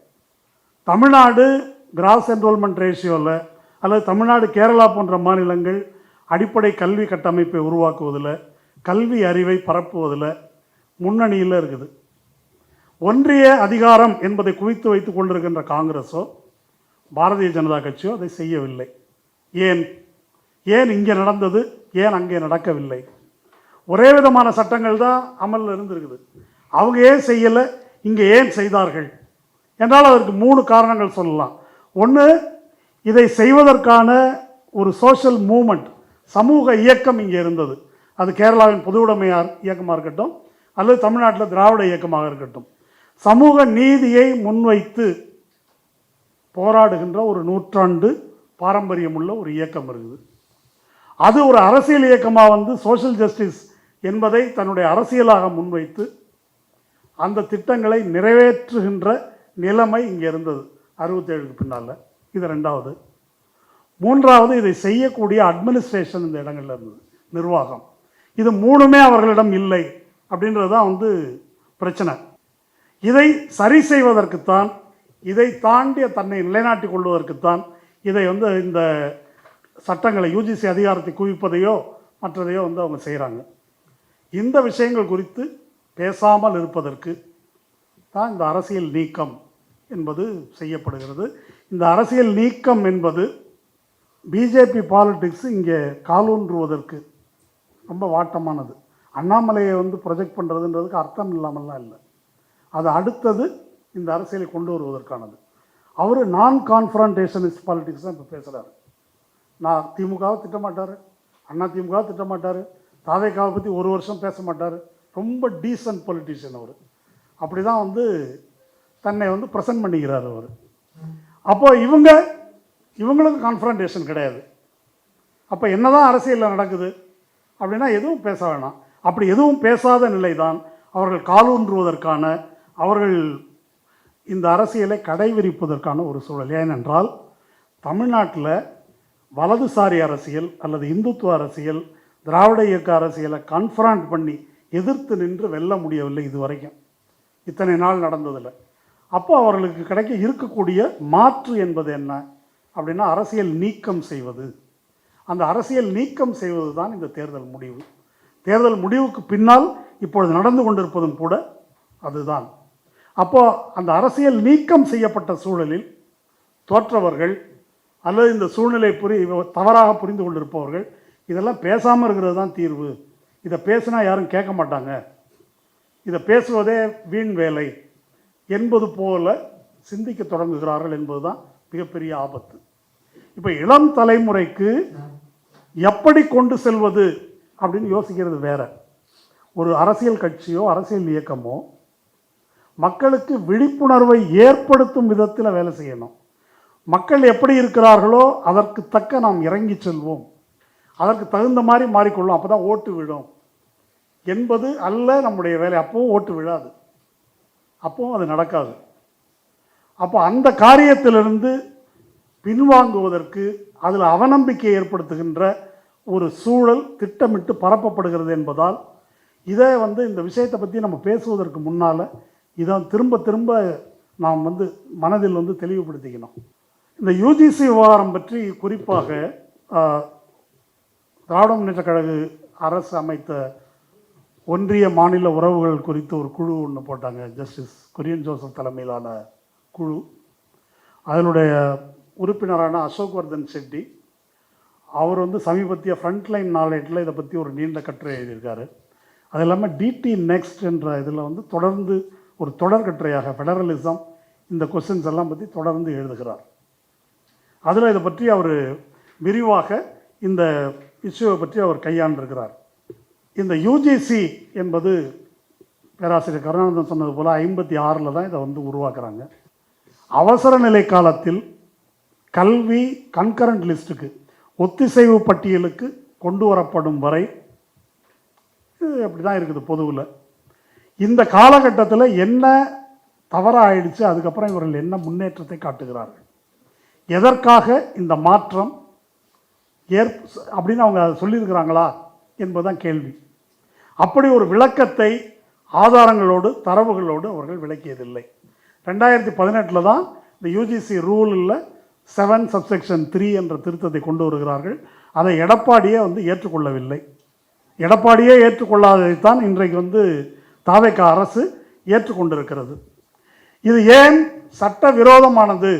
தமிழ்நாடு கிராஸ் என்ரோல்மெண்ட் ரேஷியோவில் அல்லது தமிழ்நாடு கேரளா போன்ற மாநிலங்கள் அடிப்படை கல்வி கட்டமைப்பை உருவாக்குவதில், கல்வி அறிவை பரப்புவதில் முன்னணியில் இருக்குது. ஒன்றிய அதிகாரம் என்பதை குவித்து வைத்துக் கொண்டிருக்கின்ற காங்கிரஸோ பாரதிய ஜனதா கட்சியோ அதை செய்யவில்லை. ஏன் இங்கே நடந்தது, ஏன் அங்கே நடக்கவில்லை? ஒரே விதமான சட்டங்கள் தான் அமலில் இருந்திருக்குது. அவங்க ஏன் செய்யலை, இங்கே ஏன் செய்தார்கள் என்றால் அதற்கு 3 காரணங்கள் சொல்லலாம். ஒன்று, இதை செய்வதற்கான ஒரு சோஷியல் மூமெண்ட், சமூக இயக்கம் இங்கே இருந்தது. அது கேரளாவின் பொதுவுடைமையார் இயக்கமாக இருக்கட்டும் அல்லது தமிழ்நாட்டில் திராவிட இயக்கமாக இருக்கட்டும், சமூக நீதியை முன்வைத்து போராடுகின்ற ஒரு 100 ஆண்டு பாரம்பரியமுள்ள ஒரு இயக்கம் இருக்குது. அது ஒரு அரசியல் இயக்கமாக சோஷியல் ஜஸ்டிஸ் என்பதை தன்னுடைய அரசியலாக முன்வைத்து அந்த திட்டங்களை நிறைவேற்றுகின்ற நிலைமை இங்கே இருந்தது 67க்கு பின்னால். இது 2வது. 3வது, இதை செய்யக்கூடிய அட்மினிஸ்ட்ரேஷன் இந்த இடங்களில் இருந்தது, நிர்வாகம். இது 3மே அவர்களிடம் இல்லை அப்படின்றது தான் பிரச்சனை. இதை சரி செய்வதற்குத்தான், இதை தாண்டிய தன்னை நிலைநாட்டிக் கொள்வதற்குத்தான் இதை இந்த சட்டங்களை யூஜிசி அதிகாரத்தை குவிப்பதையோ மற்றதையோ அவங்க செய்கிறாங்க. இந்த விஷயங்கள் குறித்து பேசாமல் இருப்பதற்கு தான் இந்த அரசியல் நீக்கம் என்பது செய்யப்படுகிறது. இந்த அரசியல் நீக்கம் என்பது பிஜேபி பாலிடிக்ஸ் இங்கே காலூன்றுவதற்கு ரொம்ப வாட்டமானது. அண்ணாமலையை ப்ரொஜெக்ட் பண்ணுறதுன்றதுக்கு அர்த்தம் இல்லாமல்லாம் இல்லை. அது அடுத்தது இந்த அரசியலை கொண்டு வருவதற்கானது. அவர் நான் கான்ஃபரண்டேஷனிஸ்ட் பாலிடிக்ஸ் தான் இப்போ பேசுகிறார். நான் திமுகவை திட்டமாட்டார், அண்ணா திமுகவை திட்டமாட்டார், தாவேக்காவை பற்றி ஒரு வருஷம் பேச மாட்டார். ரொம்ப டீசன்ட் பொலிட்டிஷியன் அவர். அப்படி தான் தன்னை ப்ரெசன்ட் பண்ணிக்கிறார் அவர். அப்போ இவங்களுக்கு கான்ஃபரண்டேஷன் கிடையாது. அப்போ என்ன தான் அரசியலில் நடக்குது அப்படின்னா எதுவும் பேச வேணாம். அப்படி எதுவும் பேசாத நிலை தான் அவர்கள் காலூன்றுவதற்கான, அவர்கள் இந்த அரசியலை கடைவிரிப்பதற்கான ஒரு சூழல். ஏனென்றால் தமிழ்நாட்டில் வலதுசாரி அரசியல் அல்லது இந்துத்துவ அரசியல், திராவிட இயக்க அரசியலை கான்ஃபரண்ட் பண்ணி எதிர்த்து நின்று வெல்ல முடியவில்லை இதுவரைக்கும், இத்தனை நாள் நடந்ததில்லை. அப்போ அவர்களுக்கு இருக்கக்கூடிய மாற்று என்பது என்ன அப்படின்னா அரசியல் நீக்கம் செய்வது. அந்த அரசியல் நீக்கம் செய்வது தான் இந்த தேர்தல் முடிவு. தேர்தல் முடிவுக்கு பின்னால் இப்பொழுது நடந்து கொண்டிருப்பதும் கூட அதுதான். அப்போது அந்த அரசியல் நீக்கம் செய்யப்பட்ட சூழலில் தோற்றவர்கள் அல்லது இந்த சூழ்நிலை தவறாக புரிந்து கொண்டிருப்பவர்கள் இதெல்லாம் பேசாமல் இருக்கிறது தான் தீர்வு, இதை பேசினா யாரும் கேட்க மாட்டாங்க, இதை பேசுவதே வீண் வேலை என்பது போல சிந்திக்க தொடங்குகிறார்கள் என்பது தான் மிகப்பெரிய ஆபத்து. இப்போ இளம் தலைமுறைக்கு எப்படி கொண்டு செல்வது அப்படின்னு யோசிக்கிறது வேற. ஒரு அரசியல் கட்சியோ அரசியல் இயக்கமோ மக்களுக்கு விழிப்புணர்வை ஏற்படுத்தும் விதத்தில் வேலை செய்யணும். மக்கள் எப்படி இருக்கிறார்களோ அதற்கு தக்க நாம் இறங்கி செல்வோம், அதற்கு தகுந்த மாதிரி மாறிக்கொள்ளும், அப்போ தான் ஓட்டு விழும் என்பது அல்ல நம்முடைய வேலை. அப்போவும் ஓட்டு விழாது, அப்போவும் அது நடக்காது. அப்போ அந்த காரியத்திலிருந்து பின்வாங்குவதற்கு, அதில் அவநம்பிக்கை ஏற்படுத்துகின்ற ஒரு சூழல் திட்டமிட்டு பரப்பப்படுகிறது என்பதால் இதை இந்த விஷயத்தை பற்றி நம்ம பேசுவதற்கு முன்னால் இதை திரும்ப திரும்ப நாம் மனதில் தெளிவுபடுத்திக்கணும். இந்த யூஜிசி விவகாரம் பற்றி குறிப்பாக திராவிட முன்னேற்ற கழக அரசு அமைத்த ஒன்றிய மாநில உறவுகள் குறித்து ஒரு குழு ஒன்று போட்டாங்க, ஜஸ்டிஸ் குரியன் ஜோசப் தலைமையிலான குழு. அதனுடைய உறுப்பினரான அசோக் வர்தன் செட்டி அவர் சமீபத்திய ஃப்ரண்ட்லைன் நாளேட்டில் இதை பற்றி ஒரு நீண்ட கட்டுரை எழுதியிருக்காரு. அது இல்லாமல் டிடி நெக்ஸ்ட் என்ற இதில் தொடர்ந்து ஒரு தொடர் கட்டுரையாக ஃபெடரலிசம் இந்த கொஸ்டின்ஸ் எல்லாம் பற்றி தொடர்ந்து எழுதுகிறார். அதில் இதை பற்றி அவர் விரிவாக இந்த இஷ்யூவை பற்றி அவர் கையாண்டிருக்கிறார். இந்த யுஜிசி என்பது பேராசிரியர் கருணானந்தன் சொன்னது போல் 56 தான் இதை வந்து உருவாக்குறாங்க. அவசர நிலை காலத்தில் கல்வி கன்கரண்ட் லிஸ்ட்டுக்கு ஒத்திசைவு பட்டியலுக்கு கொண்டு வரப்படும் வரை இது அப்படி தான் இருக்குது பொதுவில். இந்த காலகட்டத்தில் என்ன தவறாக ஆயிடுச்சு, அதுக்கப்புறம் இவர்கள் என்ன முன்னேற்றத்தை காட்டுகிறார்கள், எதற்காக இந்த மாற்றம் அப்படின்னு அவங்க சொல்லியிருக்கிறாங்களா என்பதுதான் கேள்வி. அப்படி ஒரு விளக்கத்தை ஆதாரங்களோடு தரவுகளோடு அவர்கள் விளக்கியதில்லை. 2018 தான் இந்த யூஜிசி ரூலில் 7(3) என்ற திருத்தத்தை கொண்டு வருகிறார்கள். அதை எடப்பாடியே வந்து ஏற்றுக்கொள்ளவில்லை. எடப்பாடியே ஏற்றுக்கொள்ளாததைத்தான் இன்றைக்கு வந்து தாவேக அரசு ஏற்றுக்கொண்டிருக்கிறது. இது ஏன் சட்ட விரோதமானது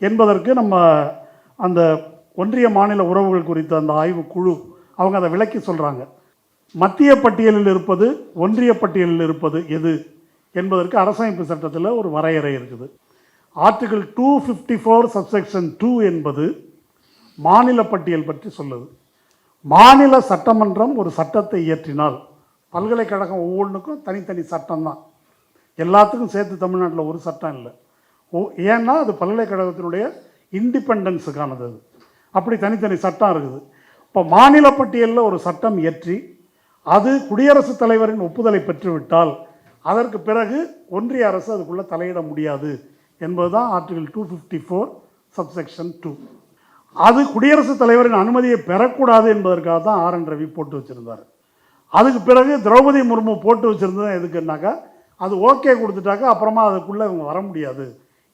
என்பதற்கு நம்ம அந்த ஒன்றிய மாநில உறவுகள் குறித்த அந்த ஆய்வு குழு அவங்க அதை விளக்கி சொல்கிறாங்க. மத்திய பட்டியலில் இருப்பது ஒன்றிய பட்டியலில் இருப்பது எது என்பதற்கு அரசமைப்பு சட்டத்தில் ஒரு வரையறை இருக்குது. ஆர்டிகிள் 254(2) என்பது மாநில பட்டியல் பற்றி சொல்லுது. மாநில சட்டமன்றம் ஒரு சட்டத்தை இயற்றினால், பல்கலைக்கழகம் ஒவ்வொன்றுக்கும் தனித்தனி சட்டம் தான், எல்லாத்துக்கும் சேர்த்து தமிழ்நாட்டில் ஒரு சட்டம் இல்லை. ஏன்னா அது பல்கலைக்கழகத்தினுடைய இண்டிபெண்டன்ஸுக்கானது. அது அப்படி தனித்தனி சட்டம் இருக்குது. இப்போ மாநில பட்டியலில் ஒரு சட்டம் இயற்றி அது குடியரசுத் தலைவரின் ஒப்புதலை பெற்றுவிட்டால் அதற்கு பிறகு ஒன்றிய அரசு அதுக்குள்ளே தலையிட முடியாது என்பதுதான் ஆர்டிகிள் 254(2). அது குடியரசுத் தலைவரின் அனுமதியை பெறக்கூடாது என்பதற்காக தான் R.N. ரவி போட்டு வச்சுருந்தார். அதுக்கு பிறகு திரௌபதி முர்மு போட்டு வச்சுருந்தது எதுக்குன்னாக்கா, அது ஓகே கொடுத்துட்டாக்கா அப்புறமா அதுக்குள்ளே இவங்க வர முடியாது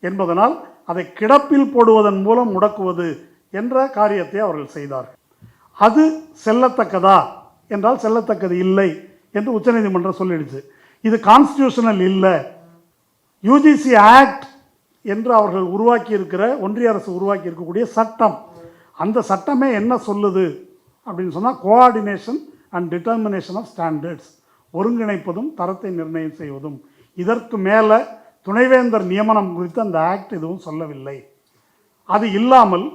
என்பதனால் அதை கிடப்பில் போடுவதன் மூலம் முடக்குவது என்ற காரியத்தை அவர்கள் செய்தார்கள். அது செல்லத்தக்கதா என்றால் செல்லத்தக்கது இல்லை என்று உச்சநீதிமன்றம் சொல்லிடுச்சு. இது கான்ஸ்டியூஷனல் இல்லை. யூஜிசி ஆக்ட் என்று அவர்கள் உருவாக்கி இருக்கிற, ஒன்றிய அரசு உருவாக்கி இருக்கக்கூடிய சட்டம், அந்த சட்டமே என்ன சொல்லுது அப்படின்னு சொன்னால், coordination and determination of standards, ஒருங்கிணைப்பதும் தரத்தை நிர்ணயம் செய்வதும். இதற்கு மேலே துணைவேந்தர் நியமனம் குறித்து அந்த ஆக்ட் எதுவும் சொல்லவில்லை. அது இல்லாமல்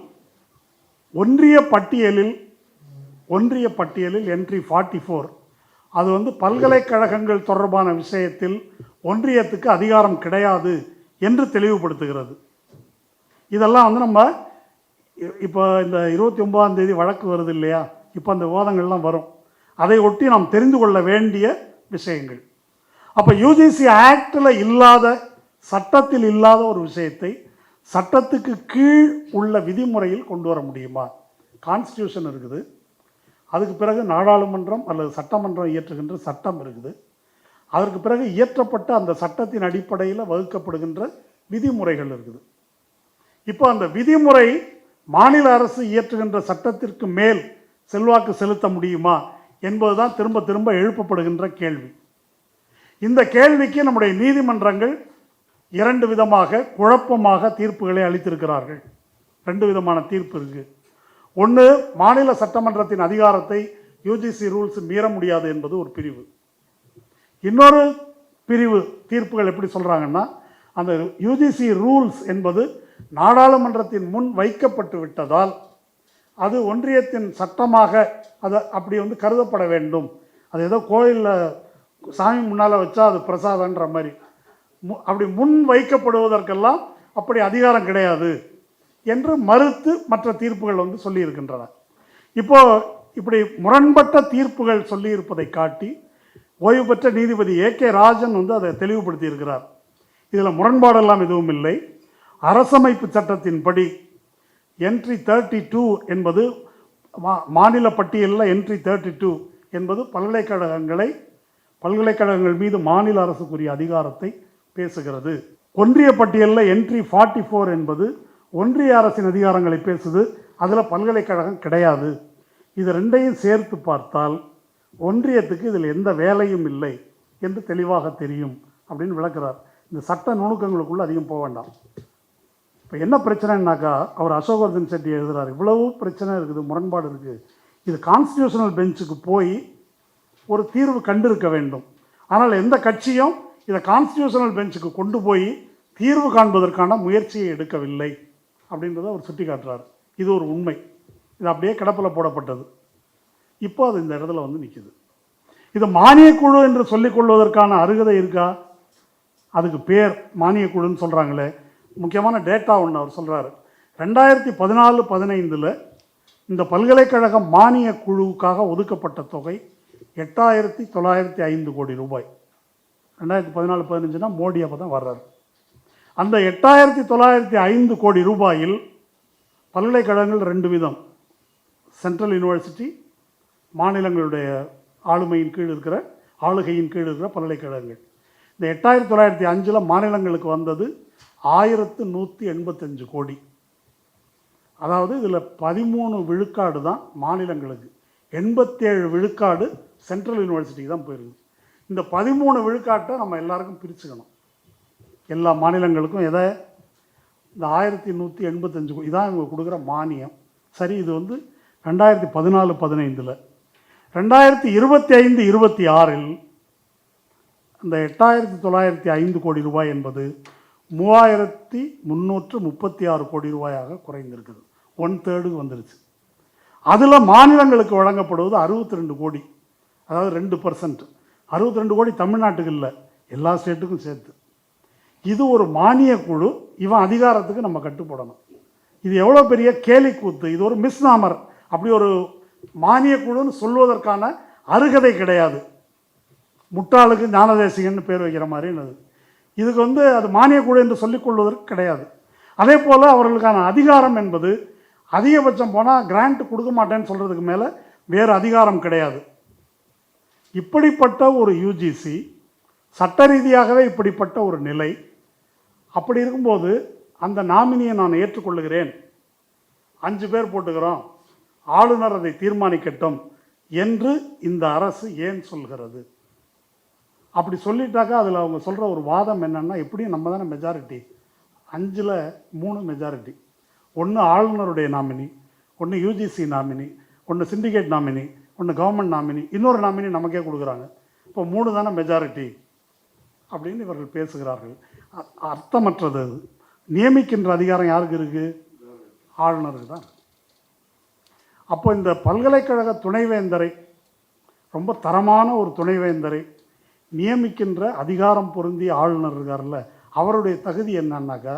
ஒன்றிய பட்டியலில் என்ட்ரி 44 அது வந்து பல்கலைக்கழகங்கள் தொடர்பான விஷயத்தில் ஒன்றியத்துக்கு அதிகாரம் கிடையாது என்று தெளிவுபடுத்துகிறது. இதெல்லாம் வந்து நம்ம இப்போ இந்த 29ஆம் தேதி வழக்கு வருது இல்லையா, இப்போ அந்த விவாதங்கள்லாம் வரும். அதை ஒட்டி நாம் தெரிந்து கொள்ள வேண்டிய விஷயங்கள். அப்போ யூஜிசி ஆக்டில் இல்லாத, சட்டத்தில் இல்லாத ஒரு விஷயத்தை சட்டத்துக்கு கீழ் உள்ள விதிமுறையில் கொண்டு வர முடியுமா? கான்ஸ்டியூஷன் இருக்குது, அதுக்கு பிறகு நாடாளுமன்றம் அல்லது சட்டமன்றம் இயற்றுகின்ற சட்டம் இருக்குது, அதற்கு பிறகு இயற்றப்பட்ட அந்த சட்டத்தின் அடிப்படையில் வகுக்கப்படுகின்ற விதிமுறைகள் இருக்குது. இப்போ அந்த விதிமுறை மாநில அரசு இயற்றுகின்ற சட்டத்திற்கு மேல் செல்வாக்கு செலுத்த முடியுமா என்பதுதான் திரும்ப திரும்ப எழுப்பப்படுகின்ற கேள்வி. இந்த கேள்விக்கு நம்முடைய நீதிமன்றங்கள் 2 விதமாக குழப்பமாக தீர்ப்புகளை அளித்திருக்கிறார்கள். 2 விதமான தீர்ப்பு இருக்குது. ஒன்று, மாநில சட்டமன்றத்தின் அதிகாரத்தை யூஜிசி ரூல்ஸ் மீற முடியாது என்பது ஒரு பிரிவு. இன்னொரு பிரிவு தீர்ப்புகள் எப்படி சொல்கிறாங்கன்னா, அந்த யூஜிசி ரூல்ஸ் என்பது நாடாளுமன்றத்தின் முன் வைக்கப்பட்டு விட்டதால் அது ஒன்றியத்தின் சட்டமாக அதை அப்படி வந்து கருதப்பட வேண்டும். அது ஏதோ கோயிலில் சாமி முன்னால் வச்சா அது பிரசாதன்ற மாதிரி, அப்படி முன் வைக்கப்படுவதற்கெல்லாம் அப்படி அதிகாரம் கிடையாது என்று மறுத்து மற்ற தீர்ப்புகள் வந்து சொல்லியிருக்கின்றன. இப்போது இப்படி முரண்பட்ட தீர்ப்புகள் சொல்லியிருப்பதை காட்டி ஓய்வு பெற்ற நீதிபதி A.K. ராஜன் வந்து அதை தெளிவுபடுத்தி இருக்கிறார். இதில் முரண்பாடெல்லாம் எதுவும் இல்லை. அரசமைப்பு சட்டத்தின்படி என்ட்ரி 32 என்பது மாநில பட்டியலில் என்ட்ரி 32 என்பது பல்கலைக்கழகங்கள் மீது மாநில அரசுக்குரிய அதிகாரத்தை பேசுகிறது. ஒன்றிய பட்டியலில் என்ட்ரி 44 என்பது ஒன்றிய அரசின் அதிகாரங்களை பேசுது, அதில் பல்கலைக்கழகம் கிடையாது. இது 2ஐயும் சேர்த்து பார்த்தால் ஒன்றியத்துக்கு இதில் எந்த வேலையும் இல்லை என்று தெளிவாக தெரியும் அப்படின்னு விளக்குறார். இந்த சட்ட நுணுக்கங்களுக்குள்ளே அதிகம் போக வேண்டாம். இப்போ என்ன பிரச்சனைனாக்கா, அவர் அசோக்வர்தன் செட்டி எழுதுகிறார், இவ்வளவு பிரச்சனை இருக்குது, முரண்பாடு இருக்குது, இது கான்ஸ்டியூஷனல் பெஞ்சுக்கு போய் ஒரு தீர்வு கண்டிருக்க வேண்டும். ஆனால் எந்த கட்சியும் இதை கான்ஸ்டியூஷனல் பெஞ்சுக்கு கொண்டு போய் தீர்வு காண்பதற்கான முயற்சியை எடுக்கவில்லை அப்படின்றத அவர் சுட்டி காட்டுறார். இது ஒரு உண்மை. இது அப்படியே கிடப்பில் போடப்பட்டது. இப்போ அது இந்த இடத்துல வந்து நிற்குது. இது மானியக்குழு என்று சொல்லிக் கொள்வதற்கான அருகதை இருக்கா? அதுக்கு பேர் மானியக்குழுன்னு சொல்கிறாங்களே. முக்கியமான டேட்டா ஒன்று அவர் சொல்கிறாரு. 2014-15 இந்த பல்கலைக்கழக மானிய குழுவுக்காக ஒதுக்கப்பட்ட தொகை 8,905 கோடி ரூபாய். 2014-15 மோடி அப்போ தான் வர்றாரு. அந்த 8,905 கோடி ரூபாயில் பல்கலைக்கழகங்கள் 2 விதம். சென்ட்ரல் யூனிவர்சிட்டி, மாநிலங்களுடைய ஆளுகையின் கீழ் இருக்கிற பல்கலைக்கழகங்கள். இந்த 8,905 மாநிலங்களுக்கு வந்தது 1,185 கோடி. அதாவது இதில் 13 விழுக்காடு தான் மாநிலங்களுக்கு, 87 விழுக்காடு சென்ட்ரல் யூனிவர்சிட்டிக்கு தான் போயிருக்குது. இந்த 13 விழுக்காட்டை நம்ம எல்லாருக்கும் பிரிச்சுக்கணும். எல்லா மாநிலங்களுக்கும் இந்த 1,185 கோடி இதான் இவங்க கொடுக்குற மானியம். சரி, இது 2014-15. 2025-26 அந்த 8,905 கோடி ரூபாய் என்பது 3,336 கோடி ரூபாயாக குறைந்திருக்குது. 1/3 வந்துருச்சு. அதில் மாநிலங்களுக்கு வழங்கப்படுவது 62 கோடி, அதாவது 2%. 62 கோடி தமிழ்நாட்டுக்கு இல்லை, எல்லா ஸ்டேட்டுக்கும் சேர்த்து. இது ஒரு மானிய குழு. இவன் அதிகாரத்துக்கு நம்ம கட்டுப்படணும். இது எவ்வளோ பெரிய கேலி கூத்து! இது ஒரு மிஸ்நாமர். அப்படி ஒரு மானிய குழுன்னு சொல்வதற்கான அருகதை கிடையாது. முட்டாளுக்கு ஞானதேசிகன்னு பேர் வைக்கிற மாதிரி இதுக்கு அது மானிய குழு என்று சொல்லிக் கொள்வதற்கு கிடையாது. அதே போல் அவர்களுக்கான அதிகாரம் என்பது அதிகபட்சம் போனால் கிராண்ட் கொடுக்க மாட்டேன்னு சொல்கிறதுக்கு மேலே வேறு அதிகாரம் கிடையாது. இப்படிப்பட்ட ஒரு யுஜிசி, சட்ட ரீதியாகவே இப்படிப்பட்ட ஒரு நிலை. அப்படி இருக்கும்போது அந்த நாமினியை நான் ஏற்றுக்கொள்ளுகிறேன், 5 பேர் போட்டுக்கிறோம், ஆளுநர் அதை தீர்மானிக்கட்டும் என்று இந்த அரசு ஏன் சொல்கிறது? அப்படி சொல்லிட்டாக்கா அதில் அவங்க சொல்கிற ஒரு வாதம் என்னென்னா, எப்படியும் நம்ம தானே மெஜாரிட்டி, 5ல் 3 மெஜாரிட்டி. ஒன்று ஆளுநருடைய நாமினி, ஒன்று யூஜிசி நாமினி, ஒன்று சிண்டிகேட் நாமினி, ஒன்று கவர்மெண்ட் நாமினி, இன்னொரு நாமினி நமக்கே கொடுக்குறாங்க. இப்போ 3 தானே மெஜாரிட்டி அப்படின்னு இவர்கள் பேசுகிறார்கள். அர்த்தமற்றது. அது நியமிக்கின்ற அதிகாரம் யாருக்கு இருக்குது? ஆளுநருக்கு தான். அப்போ இந்த பல்கலைக்கழக துணைவேந்தரை, ரொம்ப தரமான ஒரு துணைவேந்தரை நியமிக்கின்ற அதிகாரம் பொருந்திய ஆளுநர் இருக்கார்ல, அவருடைய தகுதி என்னன்னாக்கா